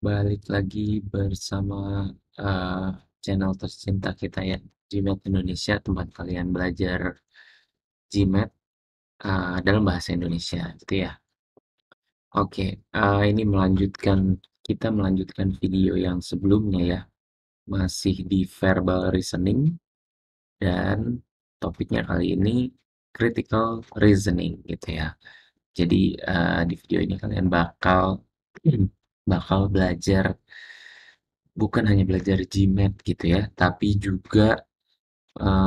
Balik lagi bersama channel tercinta kita ya, GMAT Indonesia, tempat kalian belajar GMAT dalam bahasa Indonesia, gitu ya. Oke, ini kita melanjutkan video yang sebelumnya ya, masih di verbal reasoning dan topiknya kali ini critical reasoning, gitu ya. Jadi di video ini kalian bakal belajar bukan hanya belajar GMAT gitu ya, tapi juga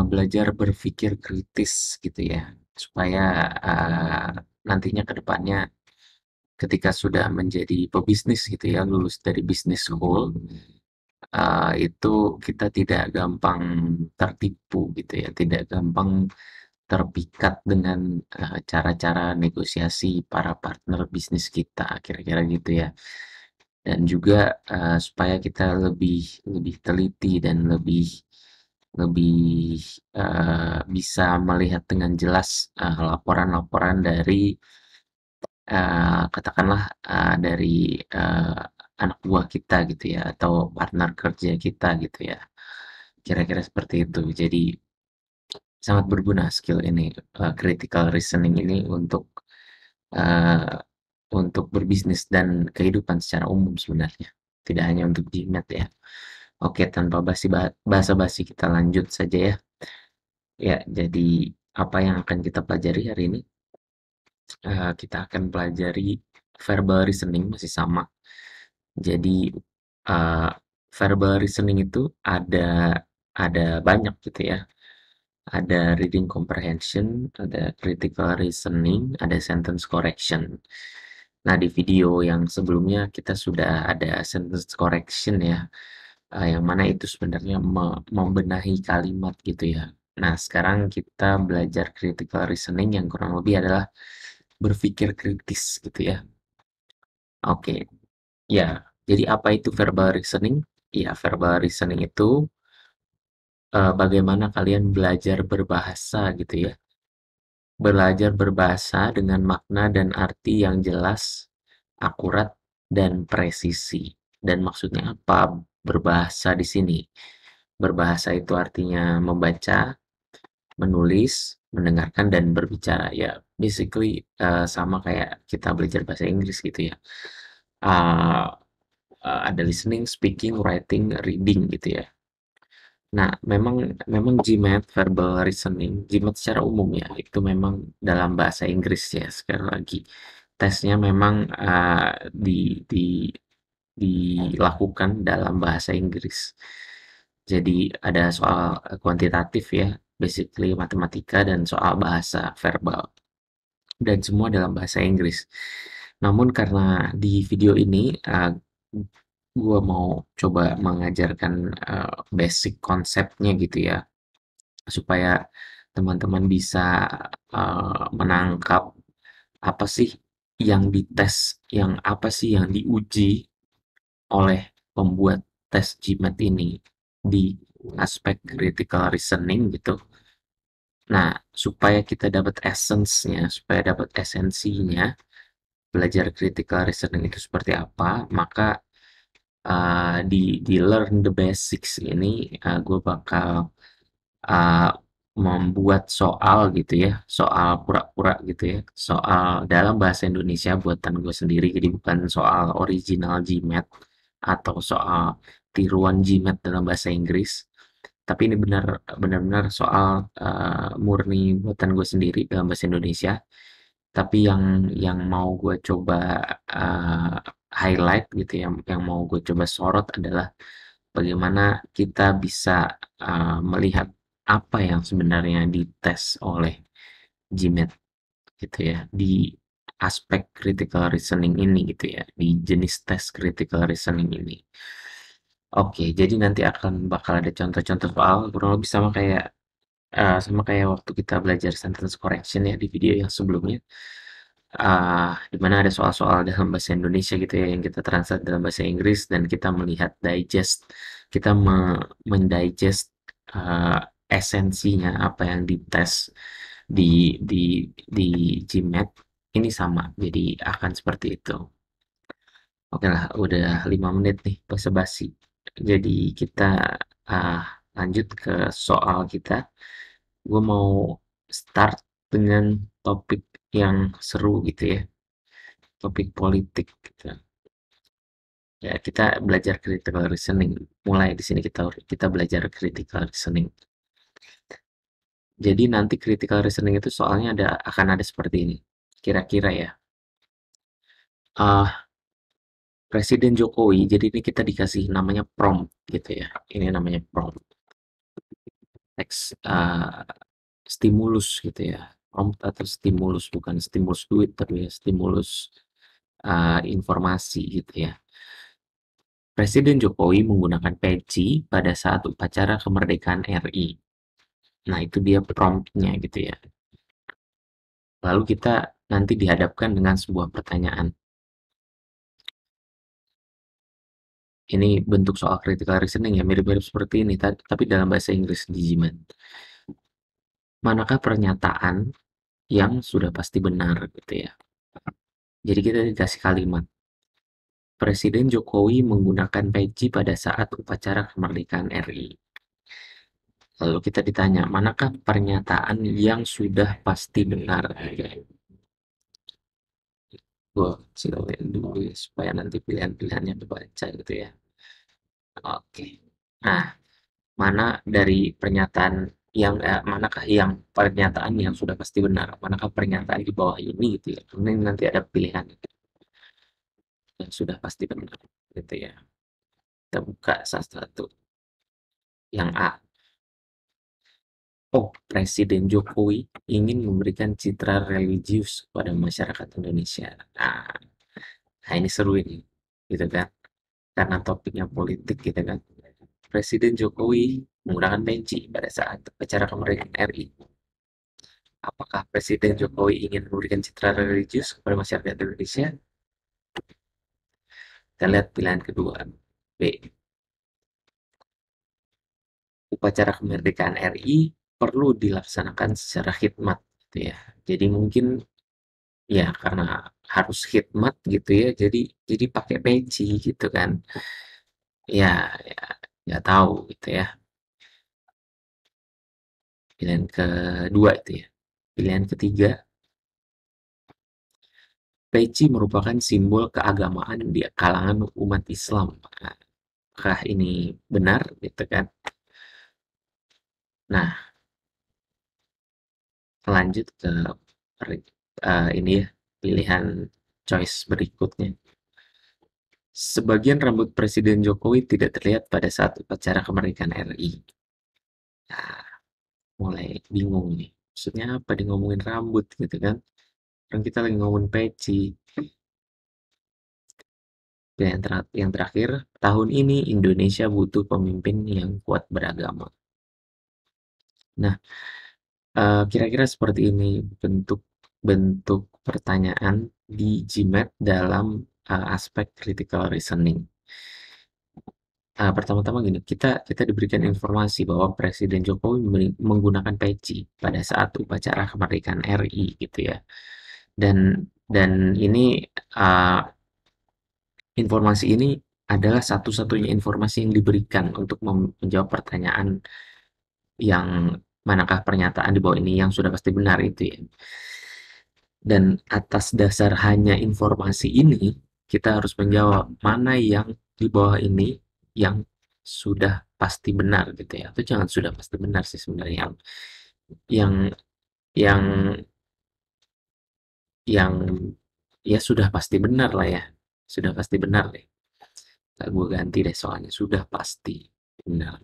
belajar berpikir kritis gitu ya, supaya nantinya ke depannya ketika sudah menjadi pebisnis gitu ya, lulus dari business school, itu kita tidak gampang tertipu gitu ya, tidak gampang terpikat dengan cara-cara negosiasi para partner bisnis kita, kira-kira gitu ya. Dan juga supaya kita lebih lebih teliti dan lebih lebih bisa melihat dengan jelas laporan-laporan dari katakanlah dari anak buah kita gitu ya atau partner kerja kita gitu ya. Kira-kira seperti itu. Jadi sangat berguna skill ini, critical reasoning ini eee, untuk berbisnis dan kehidupan secara umum sebenarnya, tidak hanya untuk GMAT ya. Oke, tanpa basa-basi kita lanjut saja ya. Ya, jadi apa yang akan kita pelajari hari ini? Kita akan pelajari verbal reasoning masih sama. Jadi uh, verbal reasoning itu ada banyak gitu ya. Ada reading comprehension, ada critical reasoning, ada sentence correction. Nah, di video yang sebelumnya kita sudah ada sentence correction ya, yang mana itu sebenarnya membenahi kalimat gitu ya. Nah, sekarang kita belajar critical reasoning yang kurang lebih adalah berpikir kritis gitu ya. Oke, ya. Jadi apa itu verbal reasoning? Ya, verbal reasoning itu bagaimana kalian belajar berbahasa gitu ya. Belajar berbahasa dengan makna dan arti yang jelas, akurat, dan presisi. Dan maksudnya apa berbahasa di sini? Berbahasa itu artinya membaca, menulis, mendengarkan, dan berbicara. Ya, basically sama kayak kita belajar bahasa Inggris gitu ya. Uh, ada listening, speaking, writing, reading gitu ya. Nah, memang memang GMAT, verbal reasoning, GMAT secara umum ya, itu memang dalam bahasa Inggris ya, sekali lagi. Tesnya memang dilakukan dalam bahasa Inggris. Jadi ada soal kuantitatif ya, basically matematika dan soal bahasa verbal. Dan semua dalam bahasa Inggris. Namun karena di video ini gue mau coba mengajarkan basic konsepnya gitu ya, supaya teman-teman bisa menangkap apa sih yang dites, yang apa sih yang diuji oleh pembuat tes GMAT ini di aspek critical reasoning gitu. Nah, supaya kita dapat essence-nya, supaya dapat esensinya, belajar critical reasoning itu seperti apa, maka di learn the basics ini gue bakal uh, membuat soal gitu ya, soal pura-pura gitu ya, soal dalam bahasa Indonesia buatan gue sendiri, jadi bukan soal original GMAT atau soal tiruan GMAT dalam bahasa Inggris, tapi ini benar-benar soal murni buatan gue sendiri dalam bahasa Indonesia. Tapi yang mau gue coba uh, highlight gitu ya, yang mau gue coba sorot adalah bagaimana kita bisa melihat apa yang sebenarnya dites oleh GMAT gitu ya di aspek critical reasoning ini gitu ya, di jenis tes critical reasoning ini. Oke, jadi nanti bakal ada contoh-contoh soal kurang lebih sama kayak waktu kita belajar sentence correction ya di video yang sebelumnya. Di mana ada soal-soal dalam bahasa Indonesia gitu ya yang kita translate dalam bahasa Inggris dan kita melihat kita mendigest uh, esensinya apa yang dites di GMAT ini sama, jadi akan seperti itu. Oke lah, udah 5 menit nih basa-basi. Jadi kita ah, lanjut ke soal kita. Gue mau start dengan topik yang seru gitu ya, topik politik gitu. Ya, kita belajar critical reasoning. Mulai di sini kita belajar critical reasoning. Jadi nanti critical reasoning itu soalnya akan ada seperti ini. Kira-kira ya. ah Presiden Jokowi, jadi ini kita dikasih namanya prompt gitu ya. Ini namanya prompt. Teks stimulus gitu ya. Prompt atau stimulus, bukan stimulus duit tapi ya stimulus informasi gitu ya. Presiden Jokowi menggunakan peci pada saat upacara kemerdekaan RI. Nah, itu dia promptnya gitu ya. Lalu kita nanti dihadapkan dengan sebuah pertanyaan. Ini bentuk soal critical reasoning ya, mirip-mirip seperti ini, tapi dalam bahasa Inggris di Jimat. Manakah pernyataan yang sudah pasti benar gitu ya. Jadi kita dikasih kalimat, Presiden Jokowi menggunakan peci pada saat upacara kemerdekaan RI. Lalu kita ditanya, manakah pernyataan yang sudah pasti benar? Gue silakan dulu ya, supaya nanti pilihan-pilihannya kebaca gitu ya. Oke. Nah, mana dari pernyataan manakah yang pernyataan yang sudah pasti benar? Manakah pernyataan di bawah ini gitu ya? Ini nanti ada pilihan yang sudah pasti benar gitu ya. Kita buka satu-satu. Yang A. Oh, Presiden Jokowi ingin memberikan citra religius pada masyarakat Indonesia. Nah, ini seru ini, gitu kan? Karena topiknya politik, gitu kan? Presiden Jokowi menggunakan peci pada saat acara kemerdekaan RI. Apakah Presiden Jokowi ingin memberikan citra religius kepada masyarakat Indonesia? Kita lihat pilihan kedua. B. Upacara kemerdekaan RI perlu dilaksanakan secara khidmat, gitu ya. Jadi mungkin ya karena harus khidmat gitu ya, jadi pakai peci gitu kan. Ya, ya nggak tahu gitu ya. Pilihan kedua itu ya. Pilihan ketiga, peci merupakan simbol keagamaan di kalangan umat Islam. Apakah ini benar gitu kan? Nah, lanjut ke ini ya, pilihan choice berikutnya. Sebagian rambut Presiden Jokowi tidak terlihat pada saat upacara kemerdekaan RI. Nah, mulai bingung nih. Maksudnya apa dia ngomongin rambut gitu kan? Kan kita lagi ngomongin peci. Yang terakhir, tahun ini Indonesia butuh pemimpin yang kuat beragama. Nah, kira-kira seperti ini bentuk bentuk pertanyaan di GMAT dalam aspek critical reasoning. Pertama-tama gini, kita kita diberikan informasi bahwa Presiden Jokowi menggunakan peci pada saat upacara kemerdekaan RI gitu ya. Dan ini uh, informasi ini adalah satu-satunya informasi yang diberikan untuk menjawab pertanyaan yang manakah pernyataan di bawah ini yang sudah pasti benar itu ya. Dan atas dasar hanya informasi ini, kita harus menjawab mana yang di bawah ini yang sudah pasti benar gitu ya. Atau jangan sudah pasti benar sih sebenarnya yang yang yang ya sudah pasti benar lah ya. Sudah pasti benar deh. Gue ganti deh soalnya sudah pasti benar.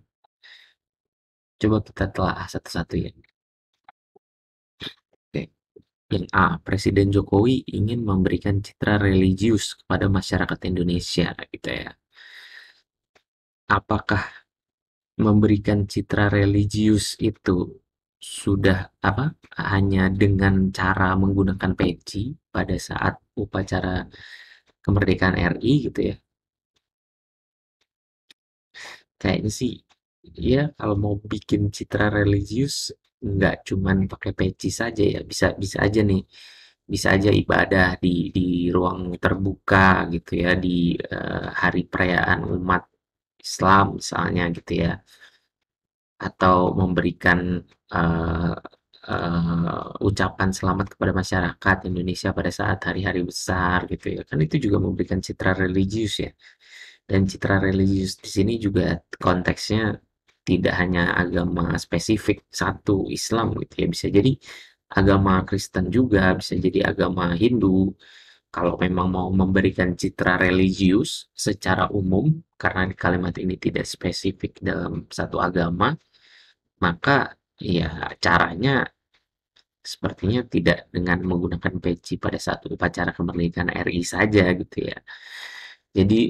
Coba kita telah satu-satu ya. Oke. Yang A, Presiden Jokowi ingin memberikan citra religius kepada masyarakat Indonesia gitu ya. Apakah memberikan citra religius itu sudah apa? Hanya dengan cara menggunakan peci pada saat upacara kemerdekaan RI gitu ya. Kayaknya sih ya kalau mau bikin citra religius nggak cuman pakai peci saja ya, bisa bisa aja nih bisa aja ibadah di ruang terbuka gitu ya, di hari perayaan umat Islam misalnya gitu ya, atau memberikan eh, ucapan selamat kepada masyarakat Indonesia pada saat hari-hari besar gitu ya, kan itu juga memberikan citra religius ya. Dan citra religius di sini juga konteksnya tidak hanya agama spesifik satu Islam gitu ya, bisa jadi agama Kristen juga, bisa jadi agama Hindu. Kalau memang mau memberikan citra religius secara umum, karena di kalimat ini tidak spesifik dalam satu agama, maka ya caranya sepertinya tidak dengan menggunakan peci pada saat upacara kemerdekaan RI saja gitu ya. Jadi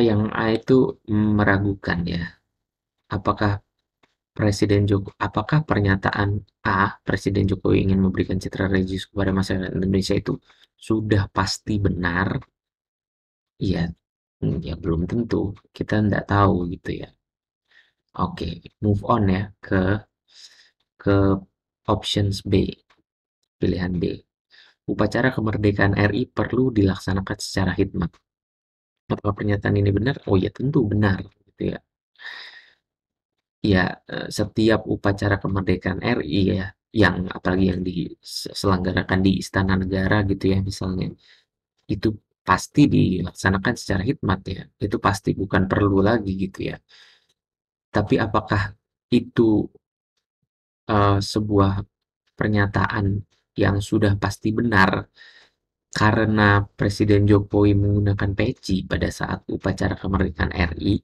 yang A itu meragukan ya, apakah apakah pernyataan A, Presiden Jokowi ingin memberikan citra religius kepada masyarakat Indonesia itu sudah pasti benar? Iya, ya belum tentu, kita nggak tahu gitu ya. Oke, move on ya ke options B, pilihan B. Upacara kemerdekaan RI perlu dilaksanakan secara hikmat. Apakah pernyataan ini benar? Oh ya tentu benar gitu ya. Ya, setiap upacara kemerdekaan RI ya, yang apalagi yang diselenggarakan di Istana Negara gitu ya misalnya, itu pasti dilaksanakan secara hikmat ya. Itu pasti bukan perlu lagi gitu ya. Tapi apakah itu sebuah pernyataan yang sudah pasti benar karena Presiden Jokowi menggunakan peci pada saat upacara kemerdekaan RI?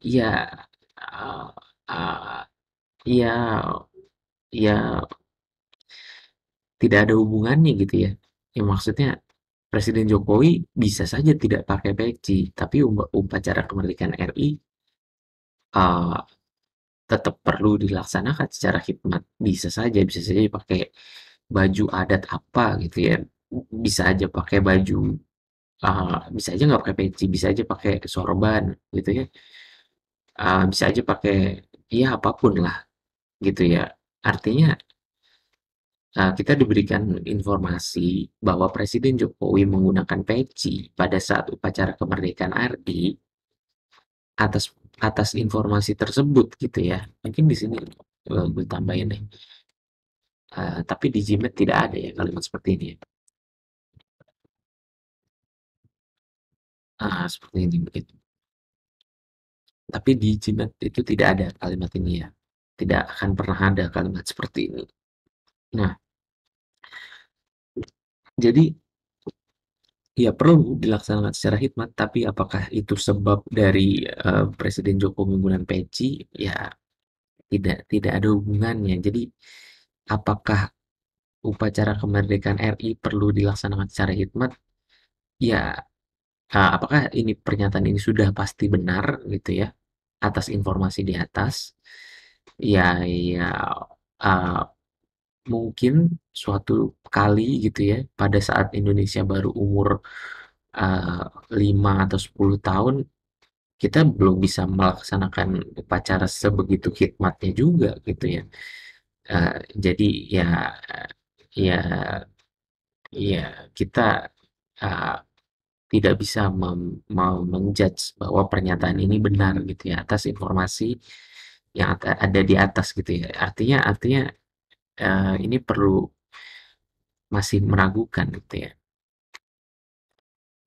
Iya, eee eee, iya iya, tidak ada hubungannya gitu ya. Ya maksudnya Presiden Jokowi bisa saja tidak pakai peci, tapi upacara kemerdekaan RI, eee, tetap perlu dilaksanakan secara hikmat. Bisa saja pakai baju adat apa gitu ya, bisa aja pakai baju, bisa aja nggak pakai peci, bisa aja pakai sorban gitu ya, bisa aja pakai ya apapun lah gitu ya. Artinya kita diberikan informasi bahwa Presiden Jokowi menggunakan peci pada saat upacara kemerdekaan RI atas atas informasi tersebut gitu ya. Mungkin di sini gue tambahin deh. Tapi di Gmail tidak ada ya kalimat seperti ini ya. Seperti ini begitu. Tapi di Gmail itu tidak ada kalimat ini ya. Tidak akan pernah ada kalimat seperti ini. Nah, jadi ya perlu dilaksanakan secara hikmat, tapi apakah itu sebab dari Presiden Jokowi menggunakan peci? Ya tidak ada hubungannya. Jadi apakah upacara kemerdekaan RI perlu dilaksanakan secara hikmat? Ya, apakah ini pernyataan ini sudah pasti benar gitu ya atas informasi di atas? Ya, eee, mungkin suatu kali gitu ya pada saat Indonesia baru umur 5 atau 10 tahun, kita belum bisa melaksanakan upacara sebegitu hikmatnya juga gitu ya. Jadi ya ya ya kita, eee, tidak bisa menjudge bahwa pernyataan ini benar gitu ya atas informasi yang ada di atas gitu ya. Artinya, ini perlu masih meragukan gitu ya.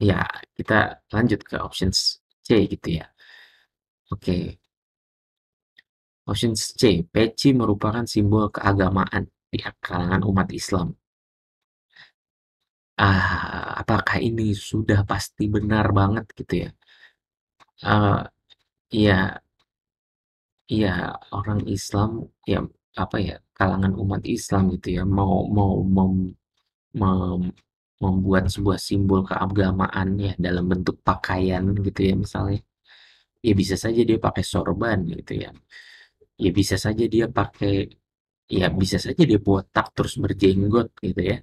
Ya, kita lanjut ke options C gitu ya. Oke, options C, peci merupakan simbol keagamaan di kalangan umat Islam. Apakah ini sudah pasti benar banget gitu ya? Eee, iya iya, orang Islam ya, apa ya, kalangan umat Islam gitu ya, mau mau mem membuat sebuah simbol keagamaan ya dalam bentuk pakaian gitu ya misalnya, ya bisa saja dia pakai sorban gitu ya. Ya bisa saja dia pakai ya bisa saja dia botak terus berjenggot gitu ya.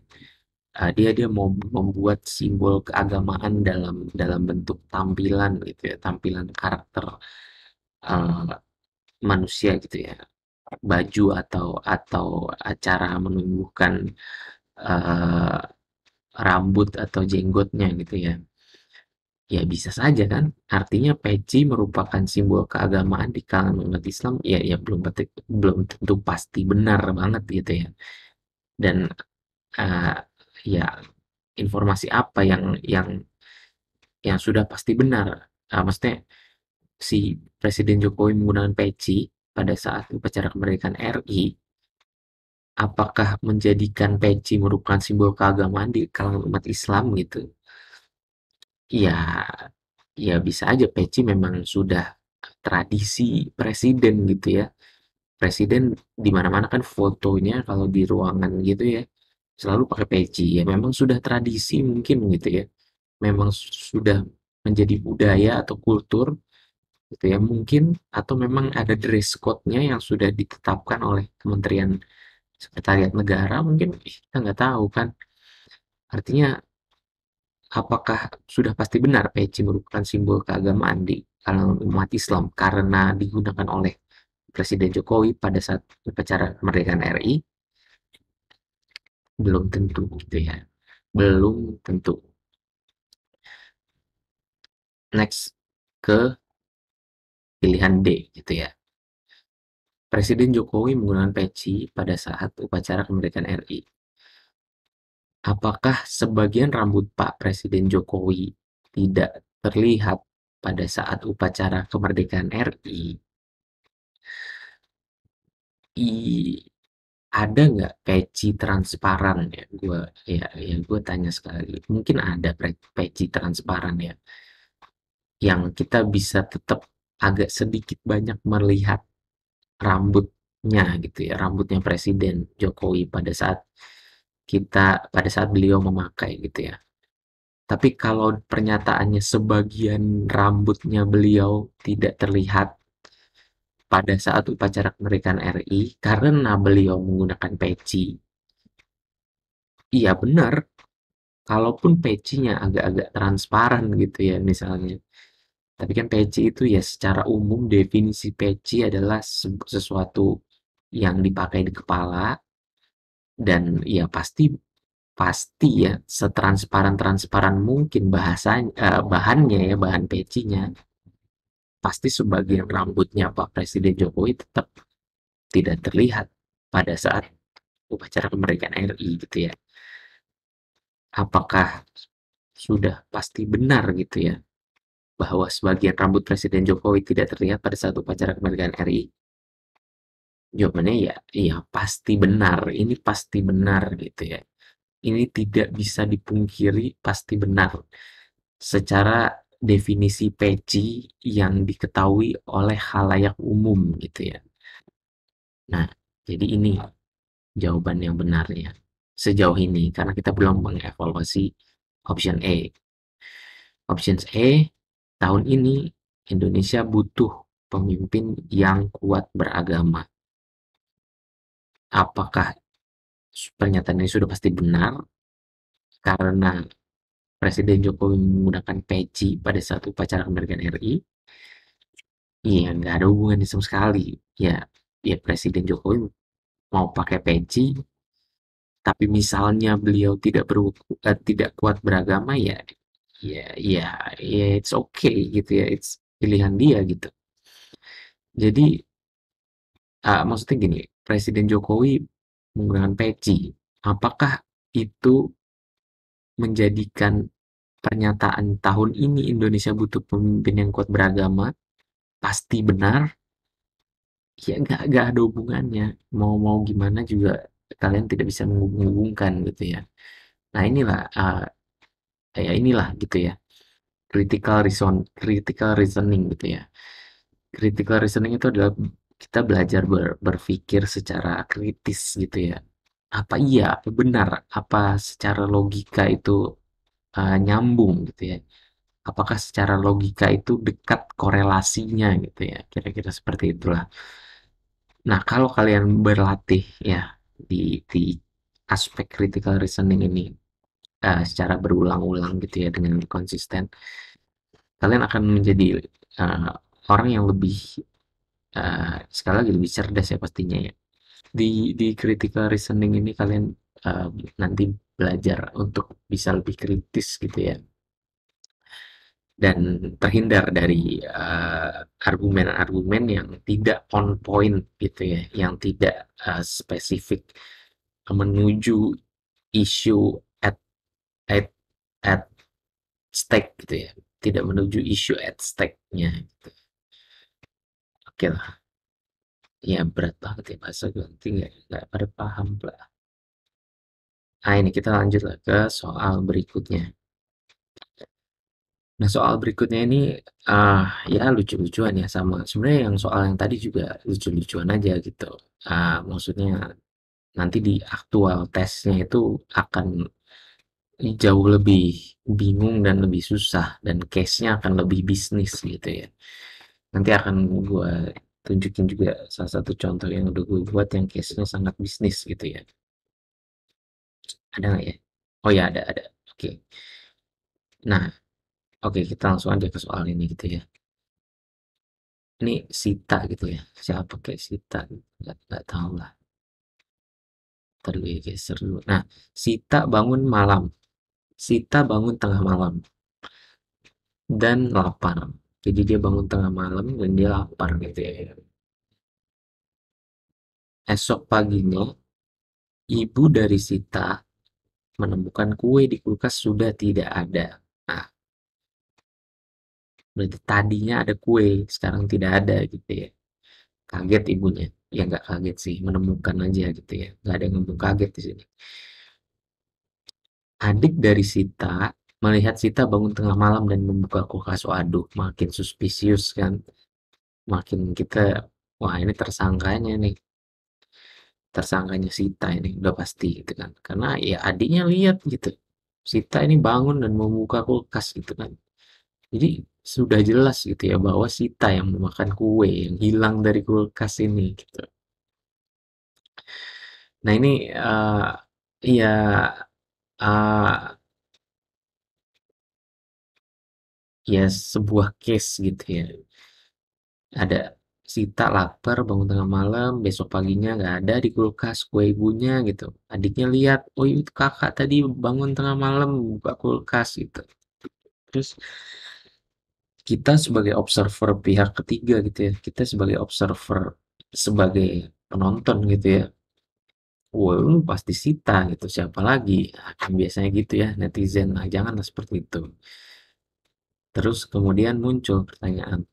Dia mau membuat simbol keagamaan dalam dalam bentuk tampilan gitu ya, tampilan karakter, eee, manusia gitu ya. baju atau acara menumbuhkan eh, rambut atau jenggotnya gitu ya. Ya bisa saja kan, artinya peci merupakan simbol keagamaan di kalangan umat Islam, ya belum tentu pasti benar banget gitu ya. Dan eh, ya informasi apa yang sudah pasti benar? Maksudnya si Presiden Jokowi menggunakan peci pada saat upacara kemerdekaan RI, apakah menjadikan peci merupakan simbol keagamaan di kalangan umat Islam gitu? Ya, ya bisa aja peci memang sudah tradisi presiden gitu ya. Presiden di mana-mana kan fotonya kalau di ruangan gitu ya selalu pakai peci. Ya memang sudah tradisi mungkin gitu ya. Memang sudah menjadi budaya atau kultur gitu ya mungkin, atau memang ada dress code-nya yang sudah ditetapkan oleh Kementerian Sekretariat Negara mungkin, kita nggak tahu kan. Artinya apakah sudah pasti benar peci merupakan simbol keagamaan di kalangan umat Islam karena digunakan oleh Presiden Jokowi pada saat upacara kemerdekaan RI? Belum tentu gitu ya. Belum tentu. Next ke pilihan D gitu ya. Presiden Jokowi menggunakan peci pada saat upacara kemerdekaan RI. Apakah sebagian rambut Pak Presiden Jokowi tidak terlihat pada saat upacara kemerdekaan RI? Ada nggak peci transparan ya? Gue tanya sekali. Mungkin ada peci transparan ya, yang kita bisa tetap agak sedikit banyak melihat rambutnya gitu ya, rambutnya Presiden Jokowi pada saat beliau memakai gitu ya. Tapi kalau pernyataannya sebagian rambutnya beliau tidak terlihat pada saat upacara kemerdekaan RI karena beliau menggunakan peci. Iya benar, kalaupun pecinya agak-agak transparan gitu ya misalnya. Tapi kan peci itu ya secara umum definisi peci adalah sesuatu yang dipakai di kepala, dan ya pasti pasti ya setransparan-transparan mungkin bahannya ya, bahan pecinya. Pasti sebagian rambutnya Pak Presiden Jokowi tetap tidak terlihat pada saat upacara kemerdekaan RI gitu ya. Apakah sudah pasti benar gitu ya bahwa sebagian rambut Presiden Jokowi tidak terlihat pada saat upacara kemerdekaan RI? Jawabannya ya, iya pasti benar. Ini pasti benar gitu ya. Ini tidak bisa dipungkiri, pasti benar. Secara definisi peci yang diketahui oleh khalayak umum gitu ya. Nah, jadi ini jawaban yang benarnya sejauh ini karena kita belum mengevaluasi option A. Option A, tahun ini Indonesia butuh pemimpin yang kuat beragama. Apakah pernyataan ini sudah pasti benar karena Presiden Jokowi menggunakan peci pada saat upacara kemerdekaan RI? Iya, nggak ada hubungannya sama sekali. Ya, ya Presiden Jokowi mau pakai peci, tapi misalnya beliau tidak kuat beragama ya, ya, ya it's okay gitu ya, it's pilihan dia gitu. Jadi maksudnya gini, Presiden Jokowi menggunakan peci, apakah itu menjadikan pernyataan tahun ini Indonesia butuh pemimpin yang kuat beragama pasti benar? Ya nggak ada hubungannya. Mau gimana juga kalian tidak bisa menghubungkan gitu ya. Nah inilah inilah gitu ya. Critical reasoning gitu ya. Critical reasoning itu adalah kita belajar berpikir secara kritis gitu ya. Apa iya, apa benar, apa secara logika itu nyambung gitu ya. Apakah secara logika itu dekat korelasinya gitu ya. Kira-kira seperti itulah. Nah, kalau kalian berlatih ya di aspek critical reasoning ini secara berulang-ulang gitu ya dengan konsisten, kalian akan menjadi orang yang lebih sekali lagi lebih cerdas ya pastinya ya. Di critical reasoning ini kalian nanti belajar untuk bisa lebih kritis gitu ya, dan terhindar dari argumen-argumen yang tidak on point gitu ya, yang tidak spesifik menuju isu at at stake gitu ya, tidak menuju isu at stake-nya gitu. Oke lah, ya berat banget ya bahasa gue, nanti nggak pada paham lah. Nah ini kita lanjut lah ke soal berikutnya. Nah soal berikutnya ini ya lucu-lucuan ya, sama sebenarnya yang soal yang tadi juga lucu-lucuan aja gitu. Maksudnya nanti di aktual tesnya itu akan jauh lebih bingung dan lebih susah, dan case-nya akan lebih bisnis gitu ya. Nanti akan gue tunjukin juga salah satu contoh yang udah gue buat yang case-nya sangat bisnis gitu ya. Ada nggak ya? Oh ya ada. Oke. Nah, oke kita langsung aja ke soal ini gitu ya. Ini Sita gitu ya. Siapa kayak Sita? Nggak tahu lah. Ntar gue geser dulu. Nah, Sita bangun malam. Sita bangun tengah malam dan lapar. Jadi dia bangun tengah malam dan dia lapar gitu ya. Esok paginya, ibu dari Sita menemukan kue di kulkas sudah tidak ada. Nah, berarti tadinya ada kue, sekarang tidak ada gitu ya. Kaget ibunya. Ya nggak kaget sih, menemukan aja gitu ya. Nggak ada yang ngomong kaget di sini. Adik dari Sita melihat Sita bangun tengah malam dan membuka kulkas. Waduh, makin suspicious kan. Makin kita, wah ini tersangkanya nih. Tersangkanya Sita ini udah pasti gitu kan. Karena ya adiknya lihat gitu. Sita ini bangun dan membuka kulkas gitu kan. Jadi sudah jelas gitu ya bahwa Sita yang memakan kue yang hilang dari kulkas ini gitu. Nah ini ya uh, ya sebuah case gitu ya. Ada Sita lapar bangun tengah malam, besok paginya nggak ada di kulkas kue ibunya gitu. Adiknya lihat, oh itu kakak tadi bangun tengah malam buka kulkas gitu. Terus kita sebagai observer pihak ketiga gitu ya, kita sebagai observer, sebagai penonton gitu ya, wah lu pasti Sita gitu, siapa lagi. Nah, kan biasanya gitu ya netizen. Nah janganlah seperti itu. Terus kemudian muncul pertanyaan,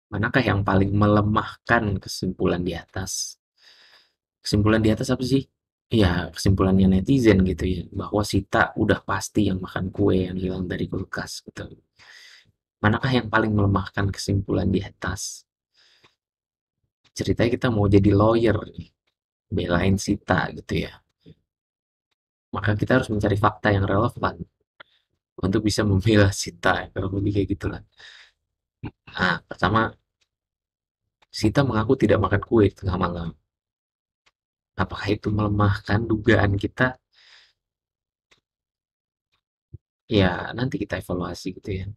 manakah yang paling melemahkan kesimpulan di atas? Kesimpulan di atas apa sih? Ya, kesimpulannya netizen gitu ya, bahwa Sita udah pasti yang makan kue yang hilang dari kulkas gitu. Manakah yang paling melemahkan kesimpulan di atas? Ceritanya kita mau jadi lawyer nih, belain Sita gitu ya. Maka kita harus mencari fakta yang relevan untuk bisa membela Sita, kalau lebih kayak gitulah. Nah, pertama, Sita mengaku tidak makan kue tengah malam. Apakah itu melemahkan dugaan kita? Ya, nanti kita evaluasi gitu ya.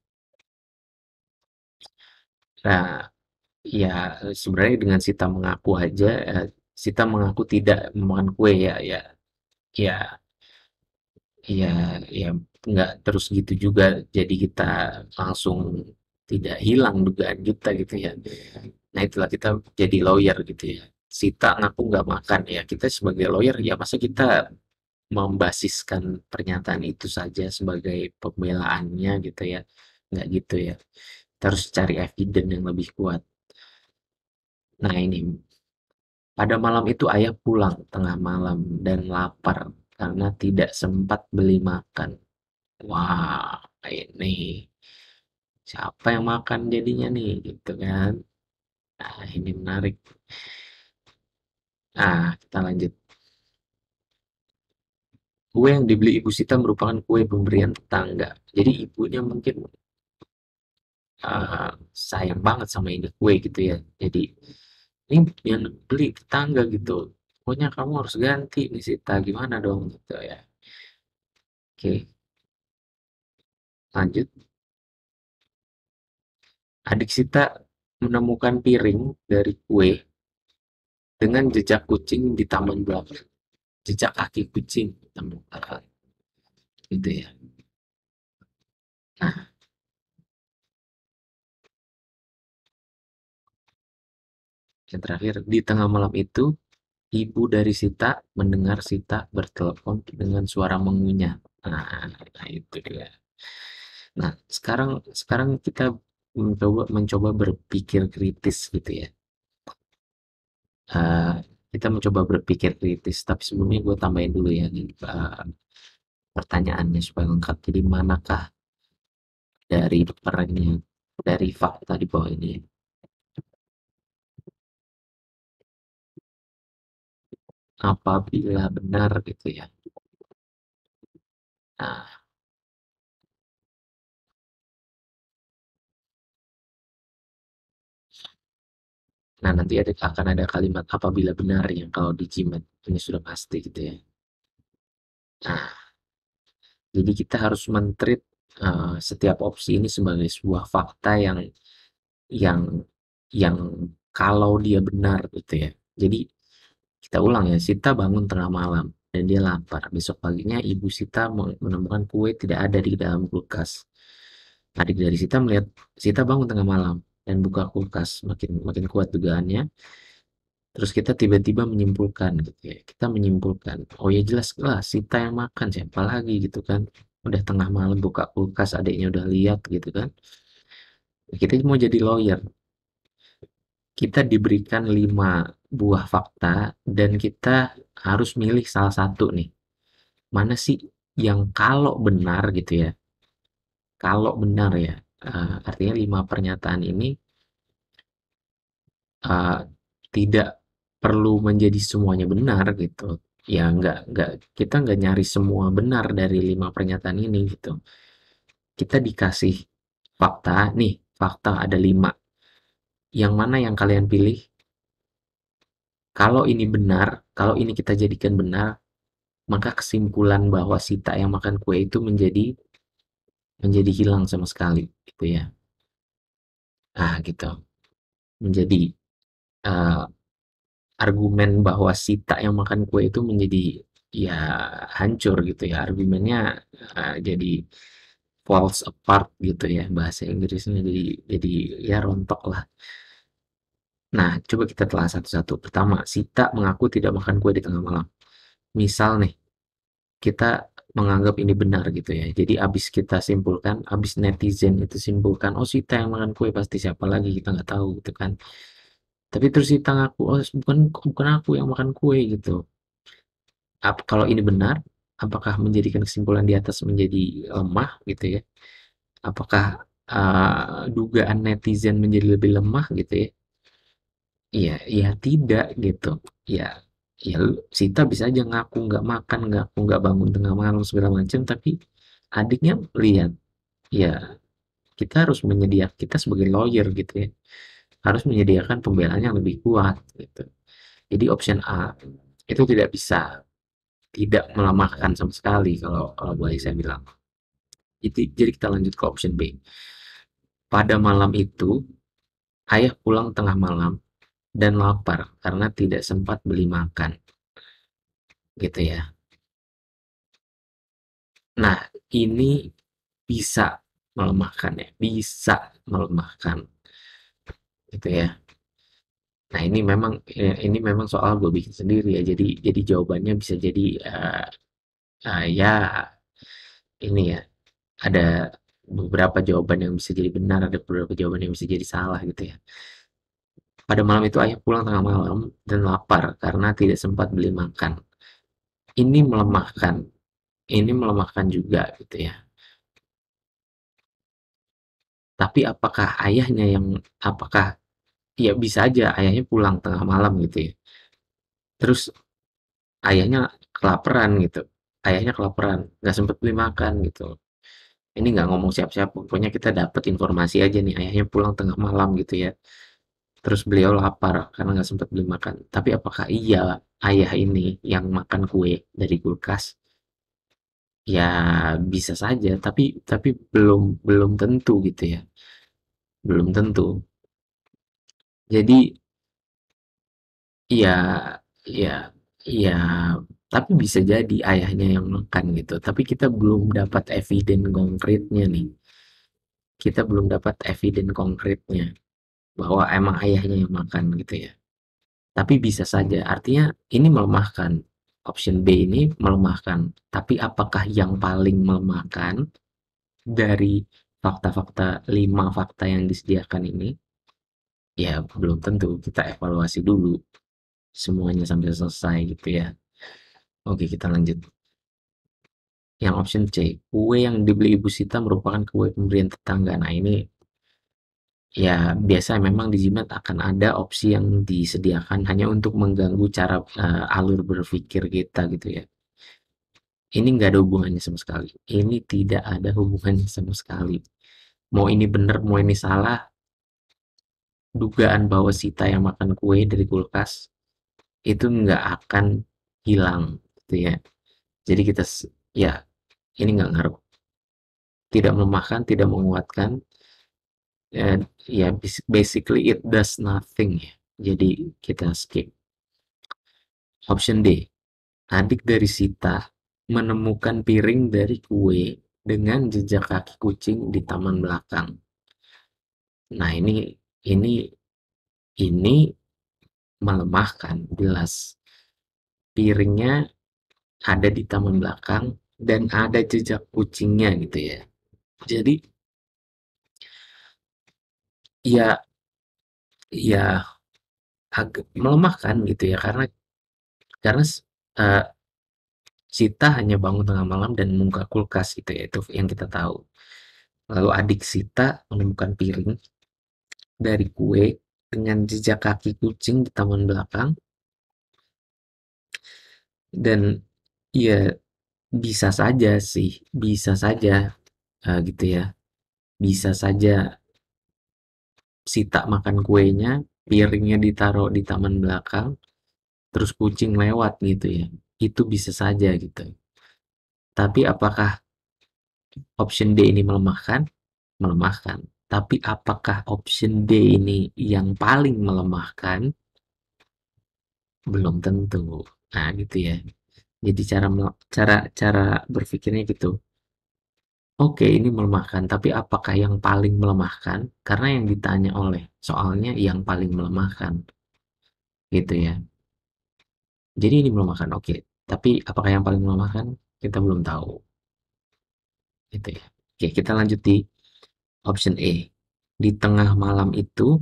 Nah, ya sebenarnya dengan Sita mengaku aja, Sita mengaku tidak memakan kue ya, ya, ya, ya nggak terus gitu juga. Jadi kita langsung tidak hilang dugaan kita gitu ya. Nah itulah kita jadi lawyer gitu ya. Sita ngaku nggak makan ya. Kita sebagai lawyer ya masa kita membasiskan pernyataan itu saja sebagai pembelaannya gitu ya. Nggak gitu ya. Kita harus cari evidence yang lebih kuat. Nah ini, pada malam itu ayah pulang tengah malam dan lapar karena tidak sempat beli makan. Wah, ini siapa yang makan jadinya nih, gitu kan? Nah, ini menarik. Nah, kita lanjut. Kue yang dibeli Ibu Sita merupakan kue pemberian tetangga. Jadi ibunya mungkin sayang banget sama ini kue gitu ya. Jadi ini yang beli tetangga gitu. Pokoknya kamu harus ganti nih Sita, gimana dong gitu ya. Oke, lanjut. Adik Sita menemukan piring dari kue dengan jejak kucing di taman belakang. Jejak kaki kucing di taman belakang. Gitu ya. Nah, yang terakhir, di tengah malam itu, ibu dari Sita mendengar Sita bertelepon dengan suara mengunyah. Nah itu dia. Nah, sekarang sekarang kita mencoba berpikir kritis gitu ya. Eh, kita mencoba berpikir kritis, tapi sebelumnya gue tambahin dulu ya pertanyaannya supaya lengkap. Jadi manakah dari perannya, dari fakta di bawah ini, apabila benar gitu ya. Nah, nah nanti akan ada kalimat apabila benar yang kalau dijimat ini sudah pasti gitu ya. Nah, jadi kita harus mentreat setiap opsi ini sebagai sebuah fakta yang yang kalau dia benar gitu ya. Jadi kita ulang ya, Sita bangun tengah malam dan dia lapar. Besok paginya ibu Sita menemukan kue tidak ada di dalam kulkas. Adik dari Sita melihat Sita bangun tengah malam dan buka kulkas. Makin makin kuat dugaannya. Terus kita tiba-tiba menyimpulkan gitu ya. Kita menyimpulkan, oh ya jelas lah Sita yang makan, siapa lagi gitu kan. Udah tengah malam buka kulkas, adiknya udah lihat gitu kan. Kita mau jadi lawyer. Kita diberikan 5 buah fakta dan kita harus milih salah satu nih. Mana sih yang kalau benar gitu ya. Kalau benar ya. Artinya 5 pernyataan ini uh, tidak perlu menjadi semuanya benar gitu. Ya nggak kita nggak nyari semua benar dari 5 pernyataan ini gitu. Kita dikasih fakta nih, fakta ada 5. Yang mana yang kalian pilih? Kalau ini benar, kalau ini kita jadikan benar, maka kesimpulan bahwa Sita yang makan kue itu menjadi hilang sama sekali gitu ya. Nah, gitu. Menjadi uh, argumen bahwa Sita yang makan kue itu menjadi ya hancur gitu ya. Argumennya jadi falls apart gitu ya bahasa Inggrisnya jadi ya rontok lah. Nah, coba kita telah satu-satu. Pertama, Sita mengaku tidak makan kue di tengah malam. Misal nih, kita menganggap ini benar gitu ya. Jadi abis kita simpulkan, abis netizen itu simpulkan, oh Sita yang makan kue pasti siapa lagi kita nggak tahu gitu kan. Tapi terus Sita ngaku, oh bukan bukan aku yang makan kue gitu. Kalau ini benar, apakah menjadikan kesimpulan di atas menjadi lemah gitu ya? Apakah dugaan netizen menjadi lebih lemah gitu ya? Iya, ya tidak gitu. Ya, ya Sita bisa aja ngaku nggak makan, ngaku nggak bangun tengah malam segala macam, tapi adiknya lihat, ya kita harus menyediakan kita sebagai lawyer gitu ya, harus menyediakan pembelaan yang lebih kuat gitu. Jadi option A itu tidak bisa, tidak melemahkan sama sekali kalau kalau boleh saya bilang. Jadi kita lanjut ke option B. Pada malam itu, ayah pulang tengah malam dan lapar karena tidak sempat beli makan, gitu ya. Nah, ini bisa melemahkan ya, bisa melemahkan, gitu ya. Nah, ini memang soal gue bikin sendiri ya. Jadi jawabannya bisa jadi ya ini ya, ada beberapa jawaban yang bisa jadi benar, ada beberapa jawaban yang bisa jadi salah gitu ya. Pada malam itu ayah pulang tengah malam dan lapar karena tidak sempat beli makan. Ini melemahkan, ini melemahkan juga gitu ya. Tapi apakah ya bisa aja ayahnya pulang tengah malam gitu ya. Terus ayahnya kelaparan gitu. Ayahnya kelaparan, nggak sempet beli makan gitu. Ini nggak ngomong siap-siap, pokoknya kita dapat informasi aja nih, ayahnya pulang tengah malam gitu ya. Terus beliau lapar karena nggak sempat beli makan. Tapi apakah iya ayah ini yang makan kue dari kulkas? Ya bisa saja, tapi belum belum tentu gitu ya. Belum tentu. Jadi iya, iya, iya, tapi bisa jadi ayahnya yang makan gitu. Tapi kita belum dapat eviden konkretnya nih. Kita belum dapat eviden konkretnya bahwa emang ayahnya yang makan gitu ya. Tapi bisa saja, artinya ini melemahkan. Option B ini melemahkan. Tapi apakah yang paling melemahkan dari fakta-fakta, 5 fakta yang disediakan ini? Ya belum tentu. Kita evaluasi dulu semuanya sampai selesai gitu ya. Oke, kita lanjut. Yang option C, kue yang dibeli Ibu Sita merupakan kue pemberian tetangga. Nah, ini ya biasa memang di Jimat akan ada opsi yang disediakan hanya untuk mengganggu cara alur berpikir kita gitu ya. Ini nggak ada hubungannya sama sekali. Ini tidak ada hubungannya sama sekali. Mau ini benar, mau ini salah, dugaan bahwa Sita yang makan kue dari kulkas itu nggak akan hilang gitu ya. Jadi kita ya ini nggak ngaruh, tidak melemahkan, tidak menguatkan. Ya basically it does nothing ya. Jadi kita skip. Option D, adik dari Sita menemukan piring dari kue dengan jejak kaki kucing di taman belakang. Nah, ini ini melemahkan jelas. Piringnya ada di taman belakang dan ada jejak kucingnya gitu ya. Jadi ya ya agak melemahkan gitu ya karena eh, Sita hanya bangun tengah malam dan membuka kulkas gitu ya, itu yang kita tahu. Lalu adik Sita menemukan piring dari kue dengan jejak kaki kucing di taman belakang dan ya bisa saja sih, bisa saja gitu ya. Bisa saja Sita makan kuenya, piringnya ditaruh di taman belakang, terus kucing lewat gitu ya. Itu bisa saja gitu. Tapi apakah option D ini melemahkan? Melemahkan. Tapi apakah option D ini yang paling melemahkan? Belum tentu. Nah, gitu ya. Jadi cara cara berpikirnya gitu. Oke, ini melemahkan, tapi apakah yang paling melemahkan? Karena yang ditanya oleh soalnya yang paling melemahkan, gitu ya. Jadi ini melemahkan, oke. Tapi apakah yang paling melemahkan? Kita belum tahu, gitu ya. Oke, kita lanjut di option E. Di tengah malam itu,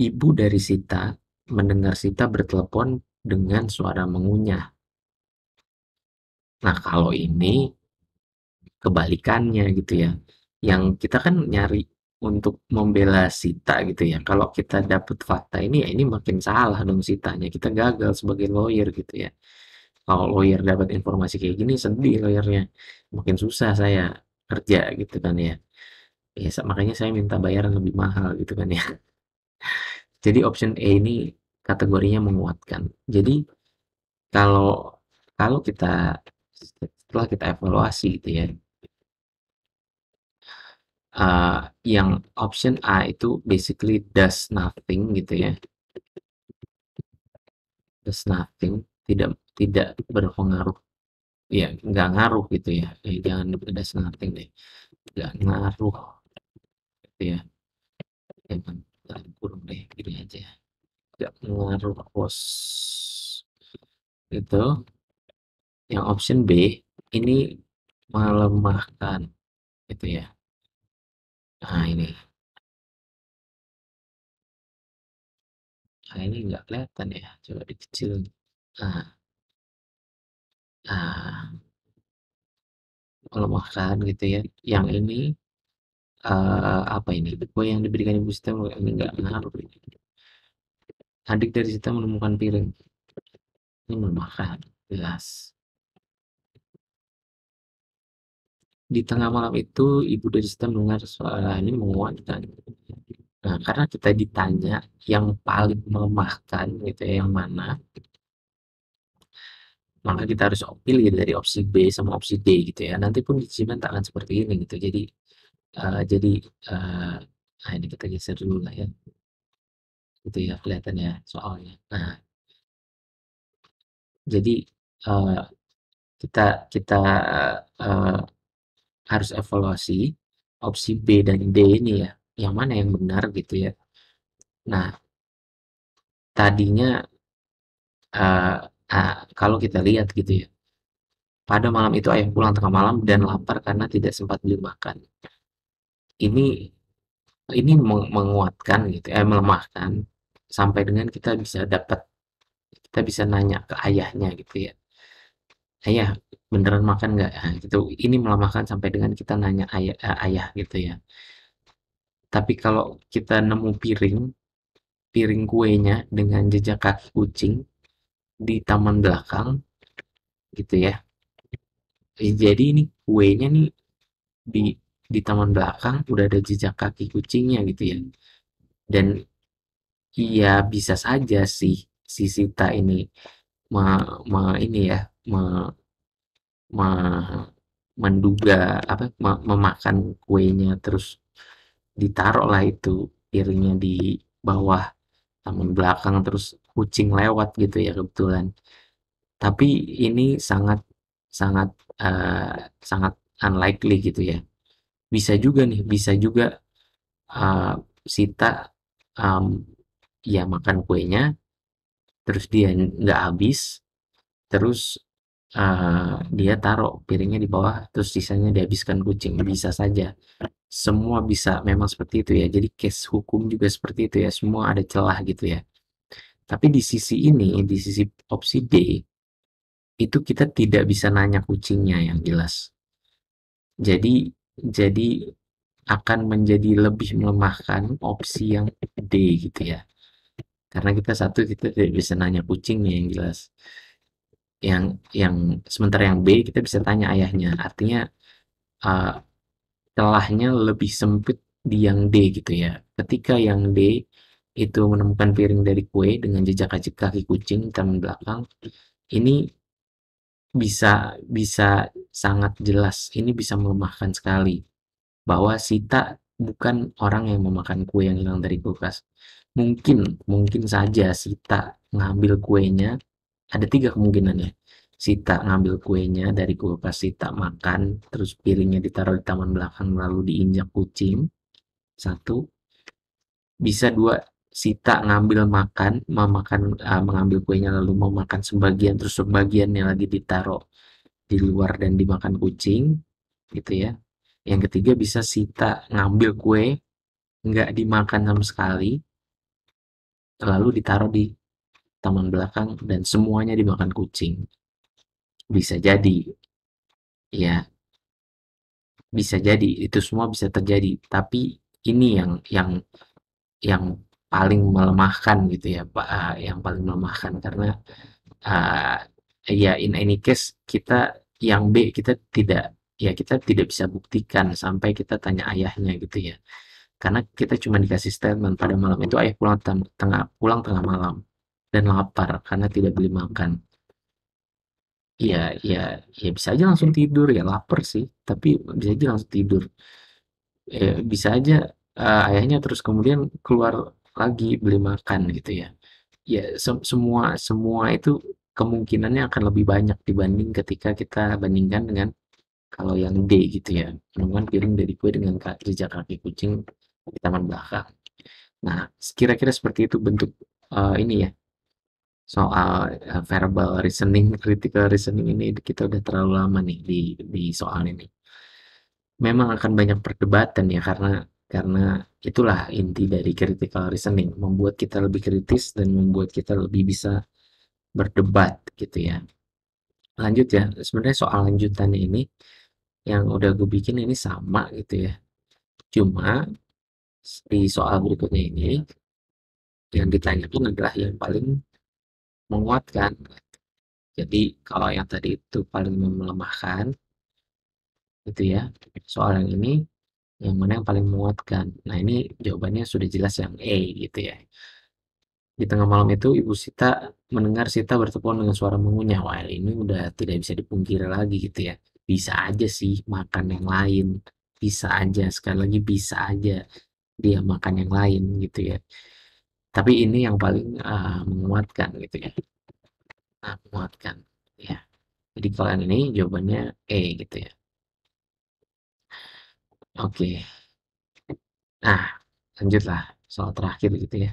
ibu dari Sita mendengar Sita bertelepon dengan suara mengunyah. Nah, kalau ini kebalikannya gitu ya. Yang kita kan nyari untuk membela Sita gitu ya. Kalau kita dapet fakta ini ya ini makin salah dong Sitanya. Kita gagal sebagai lawyer gitu ya. Kalau lawyer dapat informasi kayak gini sedih lawyernya. Makin susah saya kerja gitu kan ya. Ya makanya saya minta bayaran lebih mahal gitu kan ya. Jadi option A ini kategorinya menguatkan. Jadi kalau kalau kita setelah kita evaluasi gitu ya, yang option A itu basically does nothing gitu ya, does nothing, tidak tidak berpengaruh, ya nggak ngaruh gitu ya, jangan does nothing deh, nggak ngaruh gitu ya, emang kurang deh gini aja, nggak ngaruh bos itu. Yang option B ini melemahkan gitu ya. Nah ini nggak kelihatan ya, coba dikecil. Nah, nah melemahkan gitu ya. Yang ini apa ini, kue yang diberikan Ibu Sita ini nggak ngaruh ini. Adik dari Sita menemukan piring, ini melemahkan, jelas. Di tengah malam itu, ibu dari Sita mendengar suara ini menguatkan. Nah, karena kita ditanya yang paling melemahkan gitu ya, yang mana, maka kita harus pilih dari opsi B sama opsi D gitu ya. Nanti pun di Cimen akan seperti ini gitu. Jadi, jadi, nah ini kita geser dulu lah ya. gitu ya kelihatannya soalnya. Nah, jadi, eee, kita kita, eee, harus evaluasi opsi B dan D ini ya, yang mana yang benar gitu ya. Nah, tadinya, kalau kita lihat gitu ya, pada malam itu ayah pulang tengah malam dan lapar karena tidak sempat beli makan. Ini menguatkan gitu, melemahkan sampai dengan kita bisa nanya ke ayahnya gitu ya. Ayah, beneran makan nggak? Nah, gitu. Ini melemahkan sampai dengan kita nanya ayah gitu ya. Tapi kalau kita nemu piring kuenya dengan jejak kaki kucing di taman belakang gitu ya. Jadi ini kuenya nih di taman belakang udah ada jejak kaki kucingnya gitu ya. Dan iya bisa saja sih si Sita ini me, ini ya me- menduga apa memakan kuenya terus ditaruh lah itu piringnya di bawah taman belakang terus kucing lewat gitu ya kebetulan. Tapi ini sangat sangat sangat unlikely gitu ya. Bisa juga nih, bisa juga uh, Sita um, ya makan kuenya terus dia nggak habis terus dia taruh piringnya di bawah terus sisanya dihabiskan kucing, bisa saja. Semua bisa memang seperti itu ya, jadi case hukum juga seperti itu ya, semua ada celah gitu ya. Tapi di sisi ini, di sisi opsi D, itu kita tidak bisa nanya kucingnya yang jelas. Jadi akan menjadi lebih melemahkan opsi yang D gitu ya. Karena kita tidak bisa nanya kucingnya yang jelas. Yang sementara yang B kita bisa tanya ayahnya. Artinya uh, celahnya lebih sempit di yang D gitu ya. Ketika yang D itu menemukan piring dari kue dengan jejak kaki kaki kucing di taman belakang, ini bisa bisa sangat jelas. Ini bisa melemahkan sekali bahwa Sita bukan orang yang memakan kue yang hilang dari kulkas. Mungkin, mungkin saja Sita ngambil kuenya, ada tiga kemungkinannya. Sita ngambil kuenya dari kulkas, Sita makan, terus piringnya ditaruh di taman belakang lalu diinjak kucing. Satu, bisa dua, Sita ngambil makan, mengambil kuenya lalu mau makan sebagian, terus sebagiannya lagi ditaruh di luar dan dimakan kucing, gitu ya. Yang ketiga bisa Sita ngambil kue, nggak dimakan sama sekali, lalu ditaruh di taman belakang dan semuanya dimakan kucing. Bisa jadi, ya bisa jadi itu semua bisa terjadi. Tapi ini yang paling melemahkan gitu ya, Pak, yang paling melemahkan karena uh, ya in any case kita yang B kita tidak bisa buktikan sampai kita tanya ayahnya gitu ya. Karena kita cuma dikasih statement pada malam itu ayah pulang tengah malam dan lapar karena tidak beli makan. Iya, iya, ya bisa aja langsung tidur ya lapar sih, tapi bisa aja langsung tidur. Bisa aja ayahnya terus kemudian keluar lagi beli makan gitu ya. Ya semua semua itu kemungkinannya akan lebih banyak dibanding ketika kita bandingkan dengan kalau yang D gitu ya. Menemukan piring dari kue dengan jejak kaki kucing di taman belakang. Nah, kira-kira seperti itu bentuk ini ya soal verbal reasoning, critical reasoning ini kita udah terlalu lama nih di soal ini. Memang akan banyak perdebatan ya karena itulah inti dari critical reasoning, membuat kita lebih kritis dan membuat kita lebih bisa berdebat gitu ya. Lanjut ya, sebenarnya soal lanjutannya ini yang udah gue bikin ini sama gitu ya. Cuma di soal berikutnya ini yang ditanyakan adalah yang paling menguatkan. Jadi kalau yang tadi itu paling melemahkan gitu ya. Soal yang ini yang mana yang paling menguatkan. Nah, ini jawabannya sudah jelas yang E gitu ya. Di tengah malam itu Ibu Sita mendengar Sita bertelepon dengan suara mengunyah. Wah, ini udah tidak bisa dipungkiri lagi gitu ya. Bisa aja sih makan yang lain. Bisa aja, sekali lagi bisa aja dia makan yang lain gitu ya. Tapi ini yang paling menguatkan gitu ya. Nah, menguatkan. Ya. Jadi kalian ini jawabannya E gitu ya. Oke. Nah, lanjutlah soal terakhir gitu ya.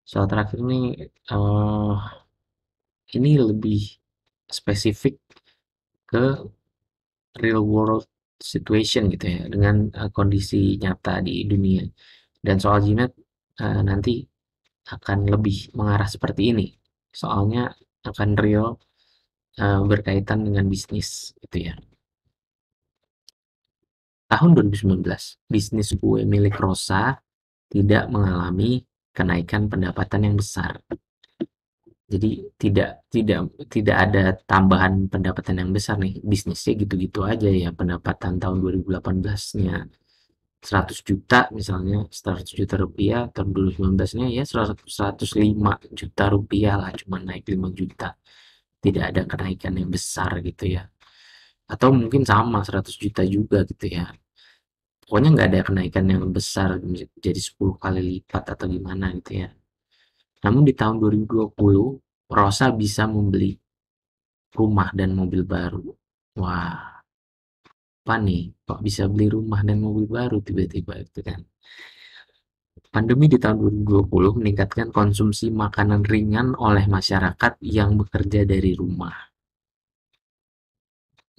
Soal terakhir ini eh ini lebih spesifik ke real world situation gitu ya, dengan kondisi nyata di dunia. Dan soal GMAT nanti akan lebih mengarah seperti ini. Soalnya akan real, berkaitan dengan bisnis gitu ya. Tahun 2019, bisnis kue milik Rosa tidak mengalami kenaikan pendapatan yang besar. Jadi tidak ada tambahan pendapatan yang besar nih. Bisnisnya gitu-gitu aja ya. Pendapatan tahun 2018-nya 100 juta misalnya, 100 juta rupiah. Tahun 2019-nya ya 105 juta rupiah lah, cuma naik 5 juta. Tidak ada kenaikan yang besar gitu ya. Atau mungkin sama 100 juta juga gitu ya. Pokoknya nggak ada kenaikan yang besar jadi 10 kali lipat atau gimana gitu ya. Namun di tahun 2020, Rosa bisa membeli rumah dan mobil baru. Wah, apa nih? Kok bisa beli rumah dan mobil baru tiba-tiba gitu kan? Pandemi di tahun 2020 meningkatkan konsumsi makanan ringan oleh masyarakat yang bekerja dari rumah.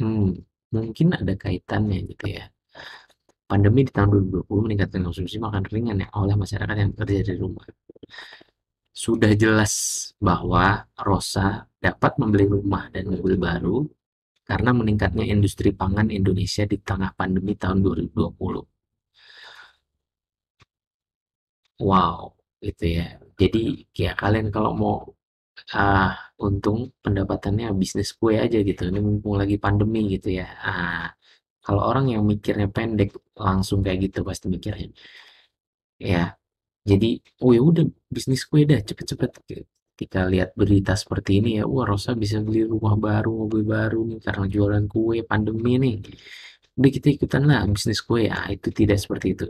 Hmm, mungkin ada kaitannya gitu ya. Pandemi di tahun 2020 meningkatkan konsumsi makanan ringan ya oleh masyarakat yang bekerja dari rumah. Sudah jelas bahwa Rosa dapat membeli rumah dan mobil baru karena meningkatnya industri pangan Indonesia di tengah pandemi tahun 2020. Wow, gitu ya. Jadi ya kalian kalau mau ah untung pendapatannya bisnis kue aja gitu. Ini mumpung lagi pandemi gitu ya. Kalau orang yang mikirnya pendek langsung kayak gitu pasti mikirnya. Ya, jadi oh ya udah bisnis kue dah cepet-cepet. Ketika lihat berita seperti ini ya, wah Rosa bisa beli rumah baru, mobil baru nih karena jualan kue pandemi nih. Udah kita ikutan lah bisnis kue. Itu tidak seperti itu.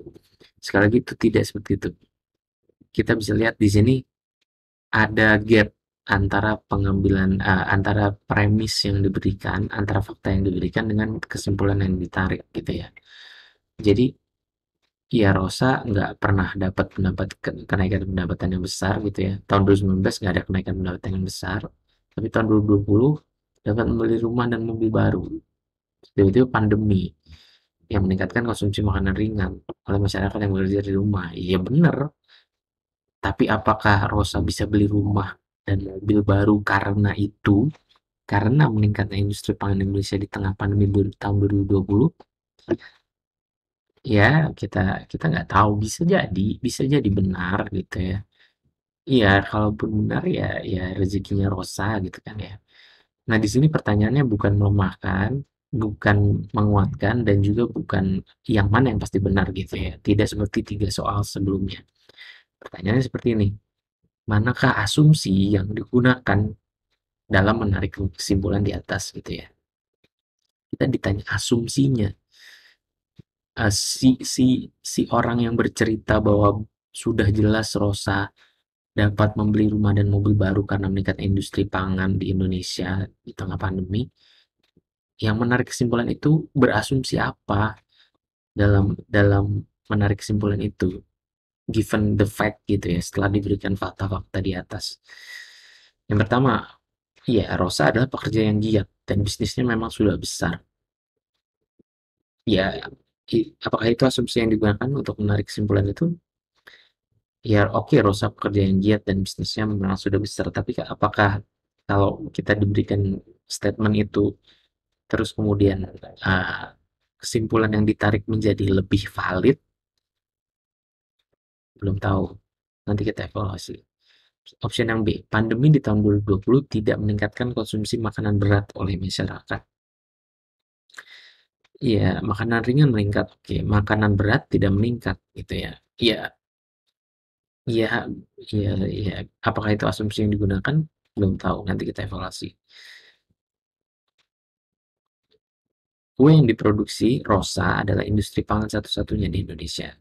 Sekali lagi itu tidak seperti itu. Kita bisa lihat di sini ada gap antara pengambilan antara premis yang diberikan, antara fakta yang diberikan dengan kesimpulan yang ditarik gitu ya. Jadi ya Rosa nggak pernah dapat kenaikan pendapatan yang besar gitu ya. Tahun 2019 nggak ada kenaikan pendapatan yang besar, tapi tahun 2020 dapat membeli rumah dan mobil baru. Tiba-tiba pandemi yang meningkatkan konsumsi makanan ringan oleh masyarakat yang bekerja di rumah. Iya benar, tapi apakah Rosa bisa beli rumah dan mobil baru karena itu? Karena meningkatnya industri pangan Indonesia di tengah pandemi tahun 2020? Ya, kita kita nggak tahu. Bisa jadi benar gitu ya. Iya, kalaupun benar ya ya rezekinya Rosa gitu kan ya. Nah, di sini pertanyaannya bukan melemahkan, bukan menguatkan, dan juga bukan yang mana yang pasti benar gitu ya. Tidak seperti tiga soal sebelumnya. Pertanyaannya seperti ini. Manakah asumsi yang digunakan dalam menarik kesimpulan di atas gitu ya. Kita ditanya asumsinya. Si orang yang bercerita bahwa sudah jelas Rosa dapat membeli rumah dan mobil baru karena meningkat industri pangan di Indonesia di tengah pandemi. Yang menarik kesimpulan itu berasumsi apa dalam dalam menarik kesimpulan itu? Given the fact gitu ya, setelah diberikan fakta-fakta di atas. Yang pertama, iya, Rosa adalah pekerja yang giat dan bisnisnya memang sudah besar. Ya, apakah itu asumsi yang digunakan untuk menarik kesimpulan itu? Ya, oke, Rosa pekerja yang giat dan bisnisnya memang sudah besar. Tapi apakah kalau kita diberikan statement itu, terus kemudian kesimpulan yang ditarik menjadi lebih valid? Belum tahu. Nanti kita evaluasi. Opsi yang B, pandemi di tahun 2020 tidak meningkatkan konsumsi makanan berat oleh masyarakat. Iya, makanan ringan meningkat. Oke, makanan berat tidak meningkat gitu ya. Iya, iya, iya, iya. Apakah itu asumsi yang digunakan? Belum tahu. Nanti kita evaluasi. Kue yang diproduksi Rosa adalah industri pangan satu-satunya di Indonesia.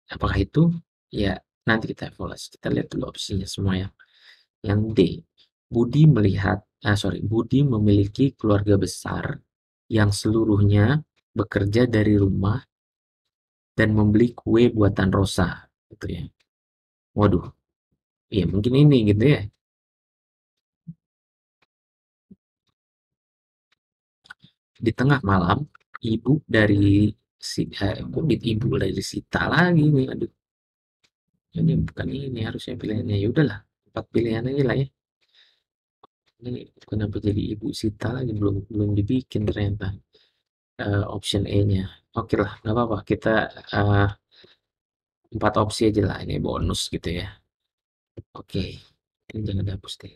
Apakah itu? Ya, Nanti kita evaluasi, kita lihat dulu opsinya semua ya. Yang D, Budi memiliki keluarga besar yang seluruhnya bekerja dari rumah dan membeli kue buatan Rosa, gitu ya. Waduh, ya mungkin ini gitu ya. Di tengah malam, ibu dari kok ibu dari Sita lagi nih, aduh, ini bukan ini harusnya pilihannya. Ya udahlah, 4 pilihan aja lah ya. Ini kenapa jadi ibu Sita lagi, belum belum dibikin ternyata. Option E-nya. Oke lah, nggak apa-apa. Kita eh, 4 opsi aja lah. Ini bonus gitu ya. Oke, ini jangan dihapus deh.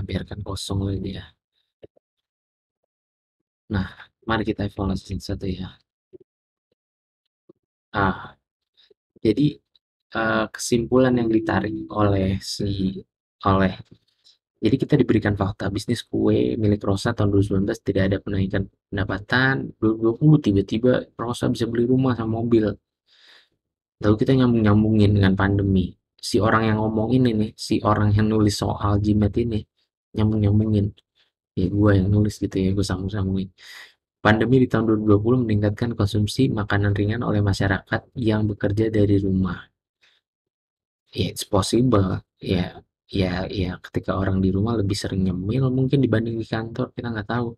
Biarkan kosong lagi ya. Nah, mari kita evaluasi satu ya. Ah, jadi kesimpulan yang ditarik oleh jadi kita diberikan fakta bisnis kue milik Rosa tahun 2019 tidak ada penaikan pendapatan. 2020 tiba-tiba Rosa bisa beli rumah sama mobil. Lalu kita nyambung-nyambungin dengan pandemi. Si orang yang ngomong ini nih, si orang yang nulis soal Gmat ini, nyambung-nyambungin. Ya gue yang nulis gitu ya, gue sambung-sambungin. Pandemi di tahun 2020 meningkatkan konsumsi makanan ringan oleh masyarakat yang bekerja dari rumah. Ya, it's possible. Ya, ya, ketika orang di rumah lebih sering nyemil mungkin dibanding di kantor, kita nggak tahu.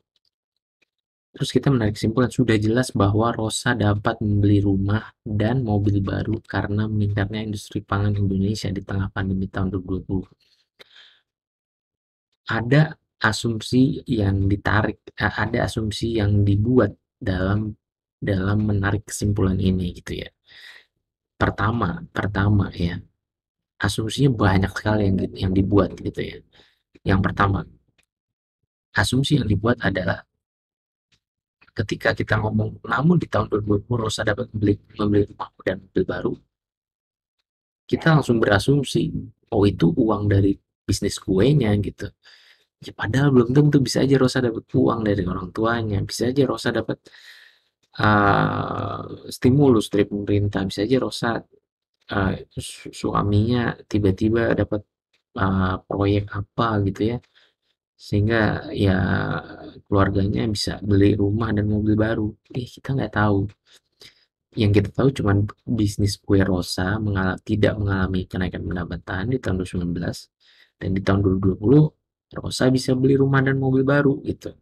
Terus kita menarik kesimpulan, sudah jelas bahwa Rosa dapat membeli rumah dan mobil baru karena meningkatnya industri pangan Indonesia di tengah pandemi tahun 2020. Ada asumsi yang ada asumsi yang dibuat dalam dalam menarik kesimpulan ini gitu ya. Pertama ya, asumsinya banyak sekali yang dibuat gitu ya. Yang pertama, asumsi yang dibuat adalah ketika kita ngomong, namun di tahun 2020 Rosa dapat membeli rumah dan mobil baru, kita langsung berasumsi, oh itu uang dari bisnis kuenya gitu. Ya padahal belum tentu, bisa aja Rosa dapat uang dari orang tuanya, bisa aja Rosa dapat stimulus dari pemerintah, bisa aja Rosa suaminya tiba-tiba dapat proyek apa gitu ya, sehingga ya keluarganya bisa beli rumah dan mobil baru. Kita nggak tahu. Yang kita tahu cuman bisnis kue Rosa tidak mengalami kenaikan pendapatan di tahun 2019, dan di tahun 2020 Rosa bisa beli rumah dan mobil baru gitu.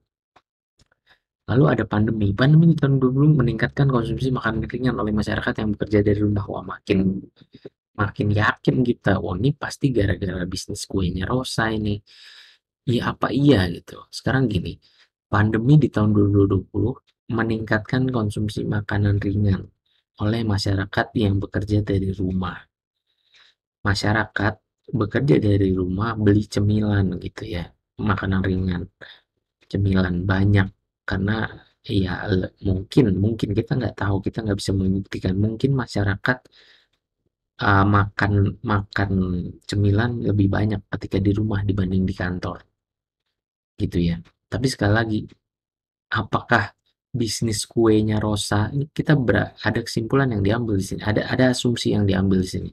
Lalu ada pandemi. Pandemi di tahun 2020 meningkatkan konsumsi makanan ringan oleh masyarakat yang bekerja dari rumah. Wah, makin makin yakin kita, wah ini pasti gara-gara bisnis kuenya Rosa ini. Iya apa iya gitu. Sekarang gini, pandemi di tahun 2020 meningkatkan konsumsi makanan ringan oleh masyarakat yang bekerja dari rumah. Masyarakat bekerja dari rumah beli cemilan gitu ya, makanan ringan, cemilan banyak karena ya mungkin mungkin kita nggak tahu, kita nggak bisa membuktikan, mungkin masyarakat makan makan cemilan lebih banyak ketika di rumah dibanding di kantor gitu ya. Tapi sekali lagi, apakah bisnis kuenya Rosa ini, ada kesimpulan yang diambil di sini, ada asumsi yang diambil di sini.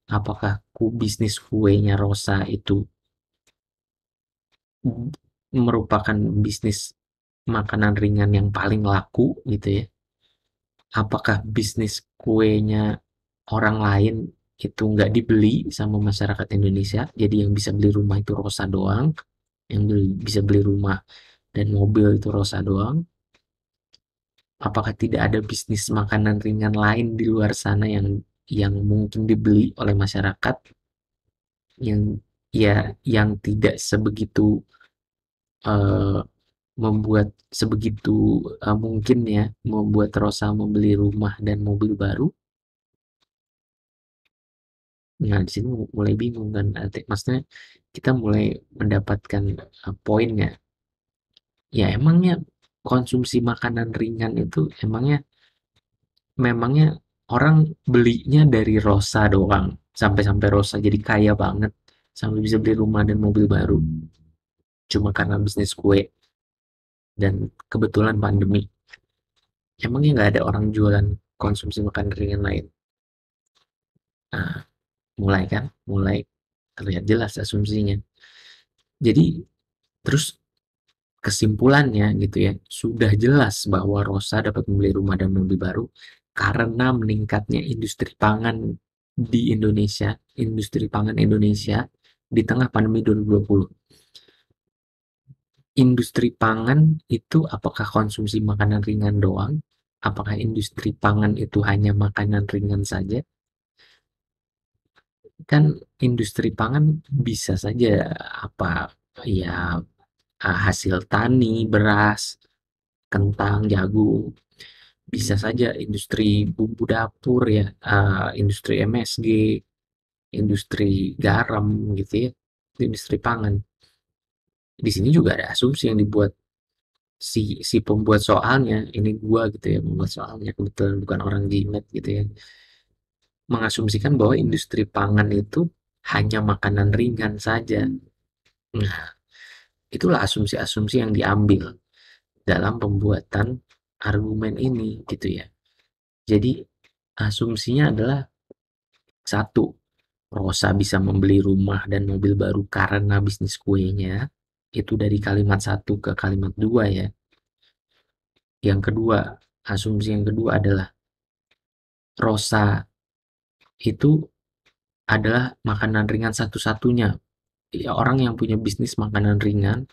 Apakah bisnis kuenya Rosa itu merupakan bisnis makanan ringan yang paling laku gitu ya? Apakah bisnis kuenya orang lain itu nggak dibeli sama masyarakat Indonesia, jadi yang bisa beli rumah itu Rosa doang, yang bisa beli rumah dan mobil itu Rosa doang? Apakah tidak ada bisnis makanan ringan lain di luar sana yang mungkin dibeli oleh masyarakat, yang yang tidak sebegitu eh, sebegitu mungkin ya membuat Rosa membeli rumah dan mobil baru? Nah, di sini mulai bingung kan, maksudnya kita mulai mendapatkan poinnya. Ya emangnya konsumsi makanan ringan itu memangnya orang belinya dari Rosa doang, sampai-sampai Rosa jadi kaya banget, sampai bisa beli rumah dan mobil baru, cuma karena bisnis kue dan kebetulan pandemi. Emangnya nggak ada orang jualan konsumsi makanan ringan lain? Nah, Mulai kan, mulai terlihat jelas asumsinya. Jadi terus kesimpulannya gitu ya, sudah jelas bahwa Rosa dapat membeli rumah dan mobil baru karena meningkatnya industri pangan di Indonesia, industri pangan Indonesia di tengah pandemi 2020. Industri pangan itu apakah konsumsi makanan ringan doang? Apakah industri pangan itu hanya makanan ringan saja? Kan industri pangan bisa saja apa ya, hasil tani, beras, kentang, jagung, bisa saja industri bumbu dapur ya, industri MSG, industri garam gitu ya, industri pangan. Di sini juga ada asumsi yang dibuat si si pembuat soalnya, ini gua gitu ya, pembuat soalnya kebetulan bukan orang jimat gitu ya, mengasumsikan bahwa industri pangan itu hanya makanan ringan saja. Nah, itulah asumsi-asumsi yang diambil dalam pembuatan argumen ini gitu ya. Jadi asumsinya adalah satu, Rosa bisa membeli rumah dan mobil baru karena bisnis kuenya. Itu dari kalimat satu ke kalimat dua ya. Yang kedua, asumsi yang kedua adalah Rosa itu adalah makanan ringan satu-satunya. Ya, orang yang punya bisnis makanan ringan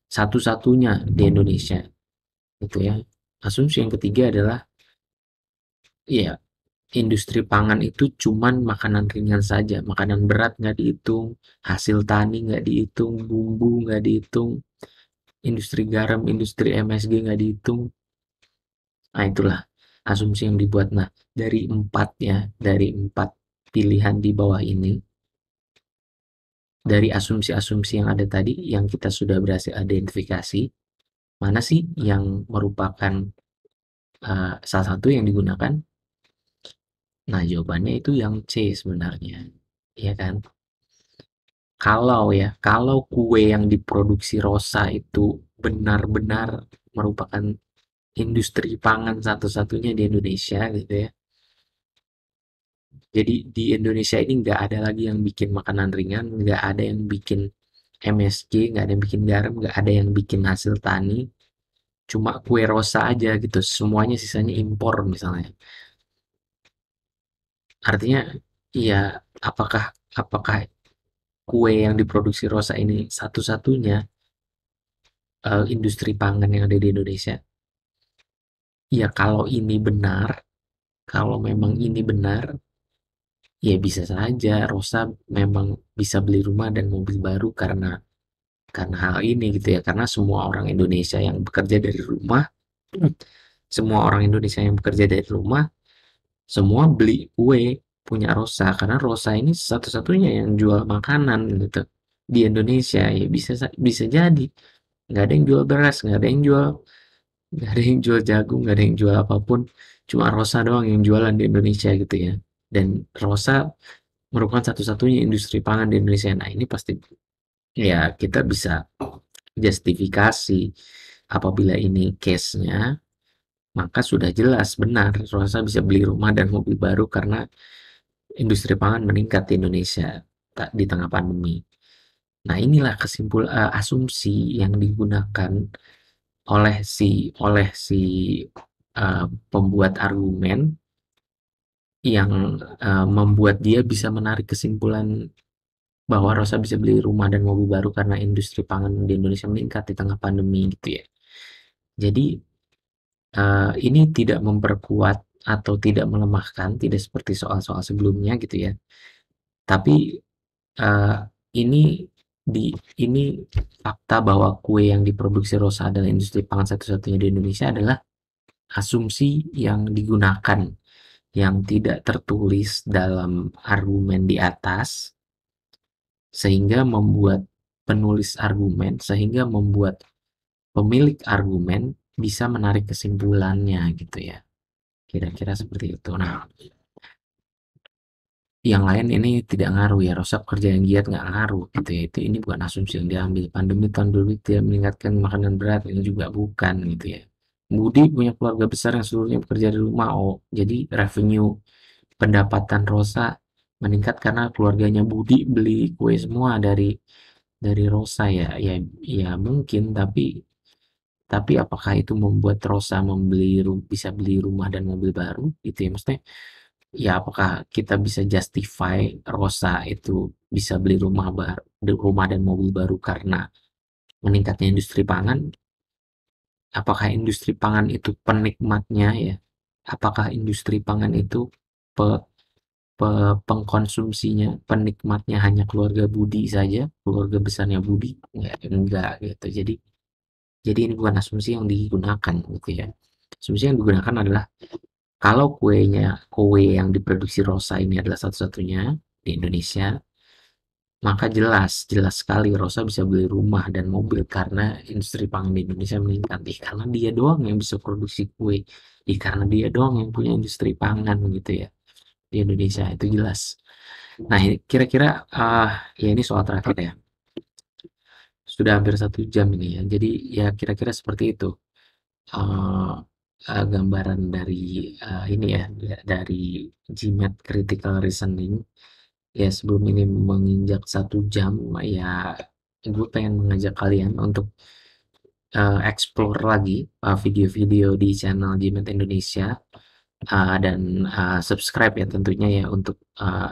satu-satunya di Indonesia. Gitu ya. Asumsi yang ketiga adalah ya, industri pangan itu cuman makanan ringan saja, makanan berat nggak dihitung, hasil tani nggak dihitung, bumbu nggak dihitung, industri garam, industri MSG nggak dihitung. Nah, itulah asumsi yang dibuat. Nah, dari empat pilihan di bawah ini, dari asumsi-asumsi yang ada tadi, yang kita sudah berhasil identifikasi, mana sih yang merupakan salah satu yang digunakan? Nah, jawabannya itu yang C sebenarnya. Iya kan? Kalau kue yang diproduksi Rosa itu benar-benar merupakan industri pangan satu-satunya di Indonesia gitu ya. Jadi di Indonesia ini nggak ada lagi yang bikin makanan ringan, nggak ada yang bikin MSG, nggak ada yang bikin garam, nggak ada yang bikin hasil tani, cuma kue Rosa aja gitu. Semuanya sisanya impor misalnya. Artinya, ya apakah apakah kue yang diproduksi Rosa ini satu-satunya industri pangan yang ada di Indonesia? Ya kalau ini benar, kalau memang ini benar, ya bisa saja Rosa memang bisa beli rumah dan mobil baru karena hal ini gitu ya. Karena semua orang Indonesia yang bekerja dari rumah, semua orang Indonesia yang bekerja dari rumah, semua beli kue punya Rosa karena Rosa ini satu-satunya yang jual makanan gitu di Indonesia. Ya bisa jadi nggak ada yang jual beras, nggak ada yang jual jagung, nggak ada yang jual apapun, cuma Rosa doang yang jualan di Indonesia gitu ya. Dan Rosa merupakan satu-satunya industri pangan di Indonesia. Nah, ini pasti ya kita bisa justifikasi apabila ini case-nya, maka sudah jelas benar Rosa bisa beli rumah dan mobil baru karena industri pangan meningkat di Indonesia di tengah pandemi. Nah, inilah asumsi yang digunakan oleh si pembuat argumen yang membuat dia bisa menarik kesimpulan bahwa Rosa bisa beli rumah dan mobil baru karena industri pangan di Indonesia meningkat di tengah pandemi gitu ya. Jadi ini tidak memperkuat atau tidak melemahkan, tidak seperti soal-soal sebelumnya gitu ya. Tapi uh, ini di ini fakta bahwa kue yang diproduksi Rosa adalah industri pangan satu-satunya di Indonesia adalah asumsi yang digunakan, yang tidak tertulis dalam argumen di atas, sehingga membuat pemilik argumen bisa menarik kesimpulannya gitu ya. Kira-kira seperti itu. Nah, yang lain ini tidak ngaruh ya. Rosa kerja yang giat nggak ngaruh gitu ya. Ini bukan asumsi yang diambil. Pandemi tahun dulu tidak meningkatkan makanan berat, ini juga bukan gitu ya. Budi punya keluarga besar yang seluruhnya bekerja di rumah. Oh, jadi revenue pendapatan Rosa meningkat karena keluarganya Budi beli kue semua dari Rosa ya. Ya mungkin, tapi apakah itu membuat Rosa bisa beli rumah dan mobil baru gitu ya? Maksudnya ya apakah kita bisa justify Rosa itu bisa beli rumah dan mobil baru karena meningkatnya industri pangan? Apakah industri pangan itu penikmatnya ya? Apakah industri pangan itu pe, pengkonsumsinya, penikmatnya hanya keluarga Budi saja, keluarga besarnya Budi? Enggak gitu. Jadi ini bukan asumsi yang digunakan gitu ya. Asumsi yang digunakan adalah kalau kue yang diproduksi Rosa ini adalah satu-satunya di Indonesia, maka jelas, jelas sekali Rosa bisa beli rumah dan mobil karena industri pangan di Indonesia meningkat. Karena dia doang yang bisa produksi kue. Karena dia doang yang punya industri pangan gitu ya di Indonesia, itu jelas. Nah, kira-kira ya ini soal terakhir ya. Sudah hampir 1 jam ini ya. Jadi ya kira-kira seperti itu. eh Gambaran dari ini ya, dari GMAT Critical Reasoning. Ya sebelum ini menginjak 1 jam, ya gue pengen mengajak kalian untuk explore lagi video-video di channel GMAT Indonesia, dan subscribe ya tentunya ya untuk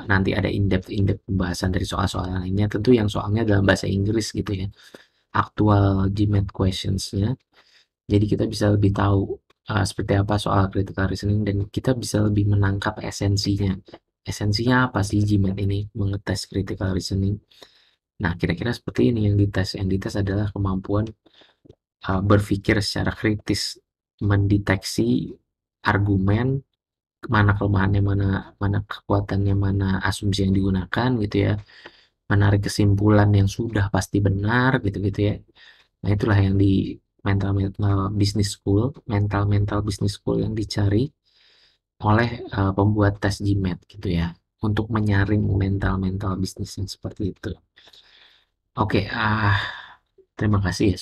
nanti ada in-depth pembahasan dari soal-soal lainnya, tentu yang soalnya dalam bahasa Inggris gitu ya, aktual GMAT questionsnya. Jadi kita bisa lebih tahu seperti apa soal critical reasoning dan kita bisa lebih menangkap esensinya. Esensinya apa sih GMAT ini mengetes critical reasoning? Nah, kira-kira seperti ini yang dites. Yang dites adalah kemampuan berpikir secara kritis, mendeteksi argumen, mana kelemahannya, mana mana kekuatannya, mana asumsi yang digunakan gitu ya. Menarik kesimpulan yang sudah pasti benar gitu-gitu ya. Nah, itulah yang di mental mental business school yang dicari oleh pembuat tes GMAT gitu ya, untuk menyaring mental mental bisnis yang seperti itu. Oke, terima kasih ya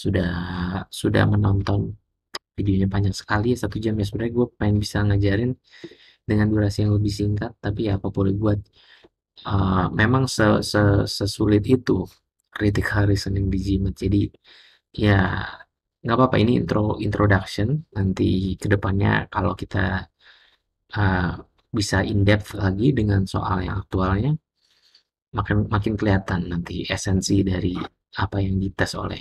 sudah menonton videonya, panjang sekali ya 1 jam ya. Sebenarnya gue pengen bisa ngajarin dengan durasi yang lebih singkat, tapi ya apa boleh buat. Memang sesulit itu critical reasoning di GMAT. Jadi ya nggak apa-apa, ini introduction. Nanti kedepannya kalau kita uh, bisa in depth lagi dengan soal yang aktualnya, makin makin kelihatan nanti esensi dari apa yang dites oleh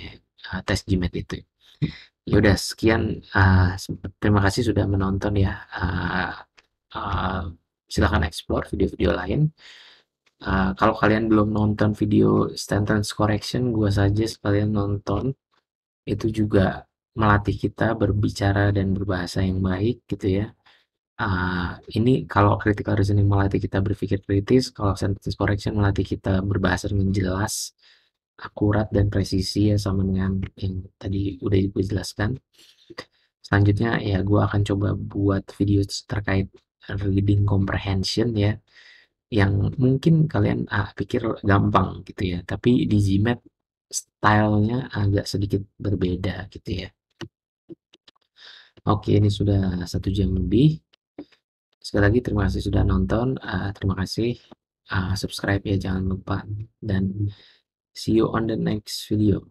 tes GMAT itu. Ya udah sekian, terima kasih sudah menonton ya. Uh, Silakan explore video-video lain. Kalau kalian belum nonton video sentence correction, gua saja sekalian nonton. Itu juga melatih kita berbicara dan berbahasa yang baik gitu ya. Ini kalau critical reasoning melatih kita berpikir kritis, kalau sentence correction melatih kita berbahasa dengan jelas, akurat dan presisi ya, sama dengan yang tadi udah gue jelaskan. Selanjutnya ya gue akan coba buat video terkait reading comprehension ya, yang mungkin kalian pikir gampang gitu ya, tapi di GMAT stylenya agak sedikit berbeda gitu ya. Oke, ini sudah 1 jam lebih. Sekali lagi terima kasih sudah nonton. Terima kasih. Subscribe ya jangan lupa, dan see you on the next video.